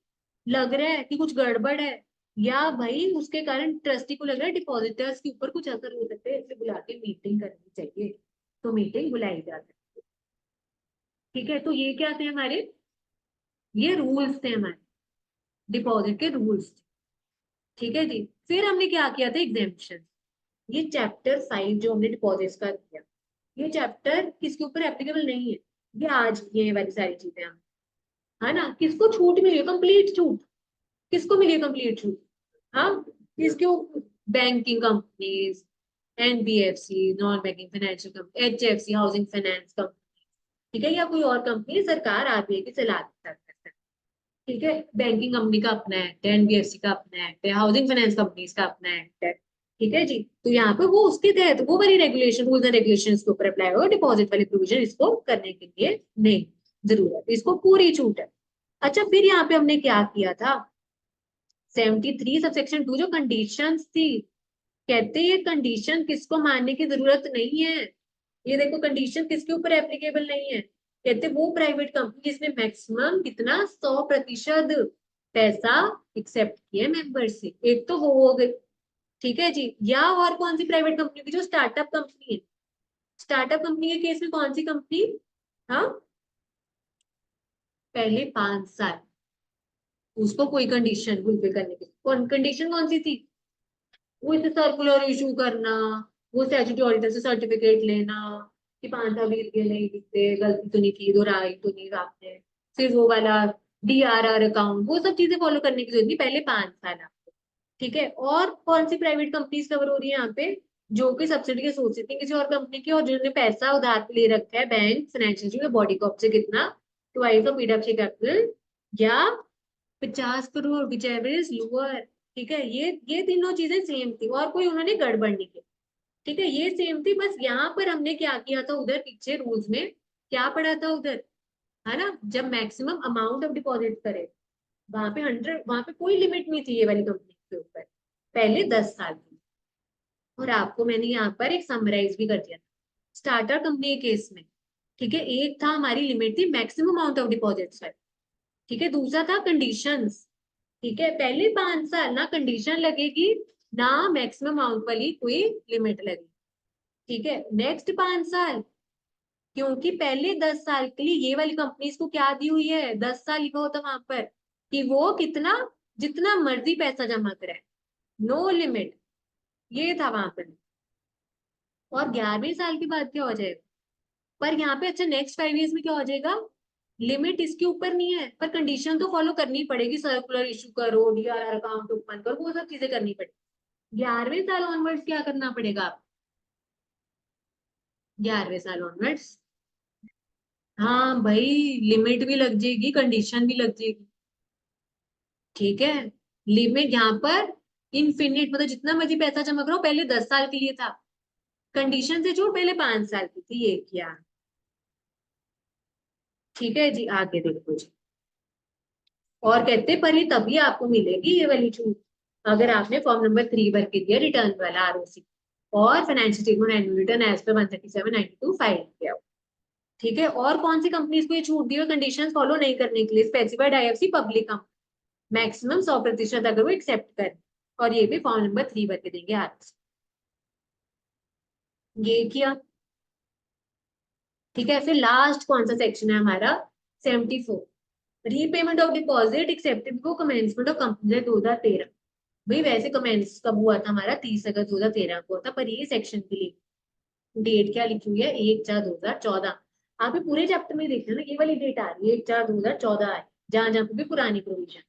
लग रहा है कि कुछ गड़बड़ है, या भाई उसके कारण ट्रस्टी को लग रहा है डिपॉजिटर्स के ऊपर कुछ असर हो सकता है, इसे बुला के मीटिंग करनी चाहिए, तो मीटिंग बुलाई जा सकती है। ठीक है, तो ये क्या थे हमारे, ये रूल्स थे हमारे डिपॉजिट के रूल्स। ठीक है जी, फिर हमने क्या किया था, एग्जेम्पशन। ये चैप्टर 5 जो हमने डिपॉजिट्स का किया, ये चैप्टर किसके ऊपर एप्लीकेबल नहीं है, ये आज ये वाली सारी चीजें हम, है ना, किसको छूट मिली है, कंप्लीट छूट, किसको मिली है कंप्लीट छूट, हाँ, किसके, banking companies, NBFC non banking financial company, HFC housing finance company, ठीक है, या कोई और कंपनी सरकार आरबीआई की सलाह के साथ करता है। ठीक है, बैंकिंग कंपनी का अपना एक्ट है, एनबीएफसी का अपना एक्ट है, हाउसिंग फाइनेंस कंपनीज का अपना एक्ट है। ठीक है जी, तो यहाँ पे वो उसके तहत वो वाली रेगुलेशन रूल्स एंड रेगुलेशन के ऊपर अप्लाई होगा, डिपॉजिट वाली प्रोविजन इसको करने के लिए नहीं, जरूरत, इसको पूरी छूट है। अच्छा, फिर यहाँ पे हमने क्या किया था, 73 सबसेक्शन 2 जो कंडीशंस थी, कहते ये कंडीशन किसको मानने की जरूरत नहीं है, ये देखो कंडीशन किसके ऊपर एप्लीकेबल नहीं है, कहते वो प्राइवेट कंपनी जिसने मैक्सिमम कितना 100% पैसा एक्सेप्ट किया मेंबर से, एक तो वो हो गई। ठीक है जी, या और कौन सी प्राइवेट कंपनी की, जो स्टार्टअप कंपनी है, स्टार्टअप कंपनी के केस में कौन सी कंपनी, हाँ, पहले 5 साल उसको कोई कंडीशन फुलफिल करने की, कंडीशन कौन सी थी? वो इसे सर्कुलर इशू करना, वो स्टैट्यूटरी ऑडिटर से सर्टिफिकेट लेना कि 5 साल बीत गए नहीं बीते, गलती तो नहीं की, दोहराई तो नहीं आपने, फिर वो वाला DRR अकाउंट, वो सब चीजें फॉलो करने की जरूरत नहीं, पहले 5 साल आपको। ठीक है, और कौन सी प्राइवेट कंपनीज कवर हो रही है यहाँ पे? जो कि सब्सिडी के सोर्स थी किसी और कंपनी की, और जिन्होंने पैसा उधार पे ले रखा है बैंक फाइनेंशियल बॉडी कॉप से, कितना? ट्वाइस ऑफ पीडब्ल्यूसी कैपिटल, या 50 crore, which ever is lower. ठीक है, ये तीनों चीजें सेम थी और कोई उन्होंने गड़बड़ नहीं की। ठीक है, ये सेम थी, बस यहाँ पर हमने क्या किया था, उधर पीछे रूल्स में क्या पढ़ा था उधर, है ना, जब मैक्सिमम अमाउंट ऑफ डिपॉजिट करे, वहां पे 100, वहां पे कोई लिमिट नहीं थी ये वाली कंपनी के ऊपर, पहले 10 साल की। और आपको मैंने यहाँ पर एक समराइज भी कर दिया था स्टार्टर कंपनी के केस में। ठीक है, एक था हमारी लिमिट थी मैक्सिमम अमाउंट ऑफ डिपॉजिट, ठीक है, दूसरा था कंडीशंस। ठीक है, पहले 5 साल ना कंडीशन लगेगी, ना मैक्सिमम अमाउंट वाली कोई लिमिट लगेगी। ठीक है, नेक्स्ट 5 साल, क्योंकि पहले 10 साल के लिए ये वाली कंपनीज को क्या दी हुई है, 10 साल लिखा होता वहां पर कि वो कितना, जितना मर्जी पैसा जमा करे, नो लिमिट, ये था वहां पर। और 11वें साल के बाद क्या हो जाएगा? पर यहाँ पे अच्छा नेक्स्ट 5 इयर्स में क्या हो जाएगा, लिमिट इसके ऊपर नहीं है, पर कंडीशन तो फॉलो करनी पड़ेगी, सर्कुलर इशू करो, DRR अकाउंट ओपन करो, वो सब चीजें करनी पड़ेगी। 11वें साल ऑनवर्ड्स क्या करना पड़ेगा आप? 11वें साल ऑनवर्ड्स, हाँ भाई, लिमिट भी लग जाएगी, कंडीशन भी लग जाएगी। ठीक है, लिमिट यहाँ पर इनफिनिट, मतलब जितना मर्जी पैसा जमा करो, पहले 10 साल के लिए था, कंडीशन से छूट पहले 5 साल की थी, ये किया। ठीक है जी, आगे देखो जी। और कहते पर ये तभी आपको मिलेगी ये वाली छूट, अगर आपने फॉर्म नंबर 3 भर के दिया, रिटर्न वाला ROC, और financial statement annual return as per 137/92 file किया हो। ठीक है, और कौन सी कंपनीज को ये छूट दी है कंडीशन फॉलो नहीं करने के लिए? Specified IFC public company, maximum 100% अगर वो एक्सेप्ट करे, और ये भी फॉर्म नंबर 3 भर के देंगे ROC। ये किया। ठीक है, फिर लास्ट कौन सा सेक्शन है हमारा? 74, रीपेमेंट ऑफ डिपॉजिट एक्सेप्टेड को कमेंसमेंट ऑफ कंपनी 2013। भाई वैसे कमेंस कब हुआ था हमारा? 30 अगस्त 2013 को था, पर ये सेक्शन के लिए डेट क्या लिखी हुई है? 1/4/2014। आप ये पूरे चैप्टर में देख रहे हो ना, ये वाली डेट आ रही है 1/4/2014 है, जहां जहां पे भी पुरानी प्रोविजन।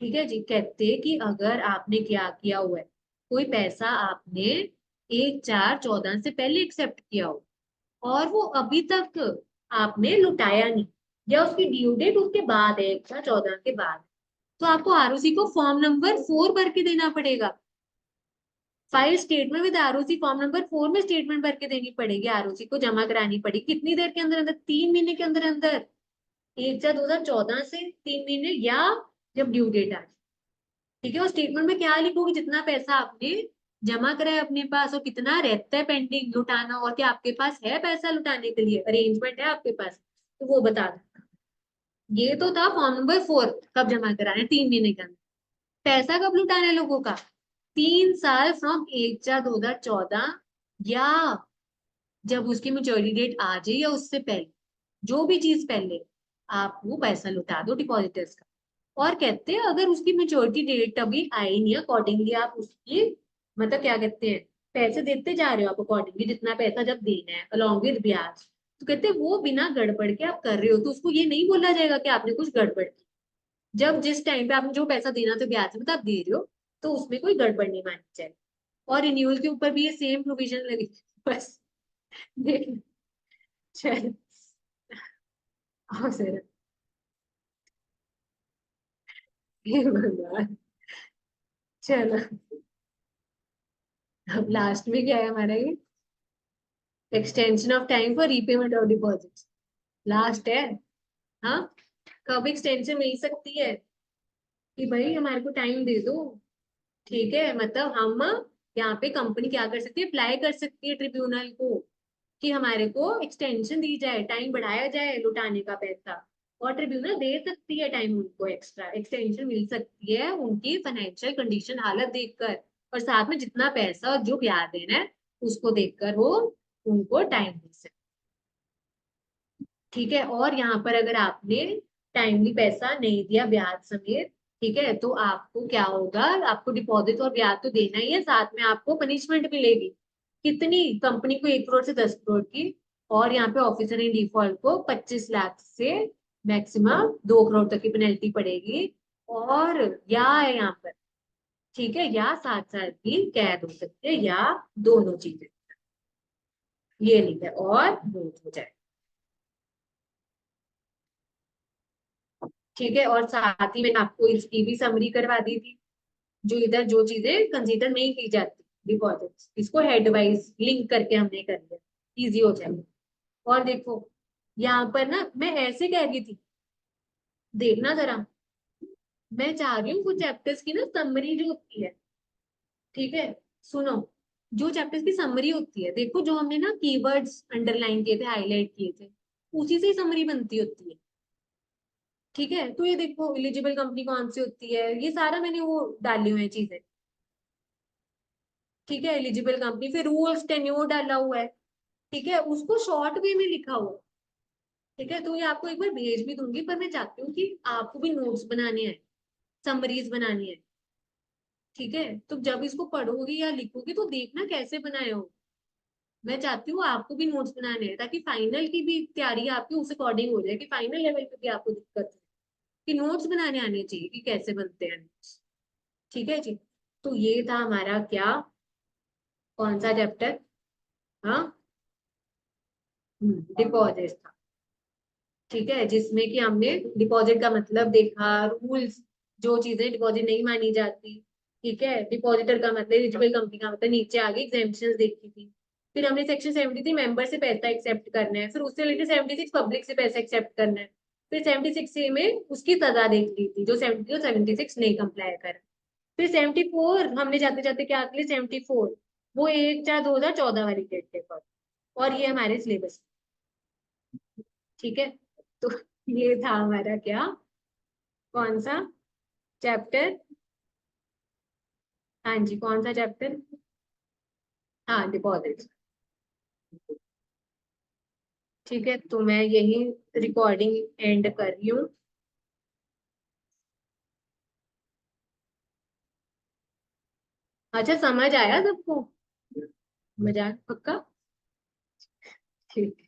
ठीक है जी, कहते हैं कि अगर आपने क्या किया हुआ है, कोई पैसा आपने 1/4/14 से पहले एक्सेप्ट किया हो, और वो अभी तक आपने लुटाया नहीं, या उसकी ड्यू डेट उसके बाद है, 1/4/14 के बाद, तो आपको ROC को फॉर्म नंबर 4 भर के देना पड़ेगा। File statement with ROC form number 4 में स्टेटमेंट भर के देनी पड़ेगी, ROC को जमा करानी पड़ेगी, कितनी देर के अंदर अंदर? 3 महीने के अंदर अंदर, 1/4/2014 से 3 महीने, या जब ड्यू डेट आ जाए। ठीक है, और स्टेटमेंट में क्या लिखोगे? जितना पैसा आपने जमा करा है अपने पास, और कितना रहता है पेंडिंग लुटाना, और क्या आपके पास है पैसा लुटाने के लिए, अरेंजमेंट है आपके पास, तो वो बता दो। ये तो था फॉर्म नंबर 4, कब जमा कराना है? 3 महीने के अंदर। पैसा कब लुटाना है लोगों का? 3 साल फ्रॉम 1/4/2014, या जब उसकी मेच्योरिटी डेट आ जाए या उससे पहले, जो भी चीज पहले, आप वो पैसा लुटा दो डिपॉजिटर्स का। और कहते हैं अगर उसकी मेच्योरिटी डेट अभी आई नहीं, अकॉर्डिंगली आप उसकी, मतलब क्या कहते हैं, पैसे देते जा रहे हो आप अकॉर्डिंगली, जितना पैसा जब देना है अलॉन्ग विद ब्याज, तो कहते हैं वो बिना गड़बड़ के आप कर रहे हो, तो उसको ये नहीं बोला जाएगा कि आपने कुछ गड़बड़ की। जब जिस टाइम पे आपने जो पैसा देना था ब्याज में, तो आप दे रहे हो, तो उसमें कोई गड़बड़ नहीं मानी जाए। और रिन्यूअल के ऊपर भी ये सेम प्रोविजन लगी, बस देख। चल, आओ सर, हे भगवान। चलो, अब लास्ट में क्या है हमारा ये? Extension of time for repayment of deposit, last है। हाँ, कब एक्सटेंशन मिल सकती है? कि भाई हमारे को टाइम दे दो। ठीक है, मतलब हम यहाँ पे कंपनी क्या कर सकती है, अप्लाई कर सकती है ट्रिब्यूनल को कि हमारे को एक्सटेंशन दी जाए, टाइम बढ़ाया जाए लुटाने का पैसा, और ट्रिब्यूनल दे सकती है टाइम, उनको एक्स्ट्रा एक्सटेंशन मिल सकती है उनकी फाइनेंशियल कंडीशन हालत देखकर, और साथ में जितना पैसा और जो ब्याज देना है उसको देखकर वो उनको टाइम दे सकते। ठीक है, और यहाँ पर अगर आपने टाइमली पैसा नहीं दिया ब्याज समेत, ठीक है, तो आपको क्या होगा, आपको डिपॉजिट और ब्याज तो देना ही है, साथ में आपको पनिशमेंट मिलेगी। कितनी, कंपनी को 1 करोड़ से 10 करोड़ की, और यहाँ पे ऑफिसर इन डिफॉल्ट को 25 लाख से मैक्सिमम 2 करोड़ तक की पेनल्टी पड़ेगी। और या है यहाँ पर, ठीक है, या 7 साल की कैद हो सकती है, या दोनों चीजें, ये नहीं है, और वो हो जाए। ठीक है, और साथ ही मैंने आपको इसकी भी समरी करवा दी थी, जो इधर जो चीजें कंसीडर नहीं की जाती डिपॉजिट, इसको हेड वाइज लिंक करके हमने कर लिया, इजी हो जाएगा। और देखो, यहाँ पर ना मैं ऐसे कह रही थी, देखना जरा, मैं चाह रही हूँ कुछ चैप्टर्स की ना समरी जो होती है, ठीक है, सुनो, जो चैप्टर्स की समरी होती है, देखो जो हमने ना कीवर्ड्स अंडरलाइन किए थे, हाईलाइट किए थे, उसी से समरी बनती होती है। ठीक है, तो ये देखो एलिजिबल कंपनी कौन सी होती है, ये सारा मैंने वो डाली हुई है चीजें। ठीक है, एलिजिबल कंपनी, फिर रूल्स टेन्योर डाला हुआ है, ठीक है, उसको शॉर्ट वे में लिखा हुआ है। ठीक है, तो ये आपको एक बार भेज भी दूंगी, पर मैं चाहती हूँ कि आपको भी नोट्स बनाने हैं, समरीज बनानी है। ठीक है, तो जब इसको पढ़ोगी या लिखोगी तो देखना कैसे बनाए हो। मैं चाहती हूँ आपको भी नोट्स बनाने हैं, ताकि फाइनल की भी तैयारी आपकी उस अकॉर्डिंग हो जाए, कि फाइनल लेवल पे भी आपको दिक्कत है, कि नोट्स बनाने आने चाहिए कि कैसे बनते हैं notes। ठीक है जी, तो ये था हमारा क्या, कौन सा चैप्टर, हाँ, डिपॉजिट था। ठीक है, जिसमें कि हमने डिपॉजिट का मतलब देखा, रूल्स, जो चीजें डिपॉजिट नहीं मानी जाती, ठीक है, डिपॉजिटर का मतलब, एलिजिबल कंपनी का मतलब, नीचे आगे एग्जेम्पशंस देखी थी। फिर हमने सेक्शन 73 मेंबर से पैसा एक्सेप्ट करना है, फिर उससे रिलेटेड 76 पब्लिक से पैसा एक्सेप्ट करना है। फिर 76 ए में उसकी सजा देख ली थी, जो 70 और 76 नहीं कंप्लाई कर। फिर 74 हमने जाते जाते क्या कर लिया, 74 वो 1/4/2014 वाली डेट के ऊपर, और ये हमारे सिलेबस। ठीक है, तो ये था हमारा क्या, कौन सा चैप्टर, हाँ जी, कौन सा चैप्टर, हाँ, डिपॉजिट। ठीक है, तो मैं यही रिकॉर्डिंग एंड कर रही हूँ। अच्छा, समझ आया सबको, मजाक पक्का, ठीक।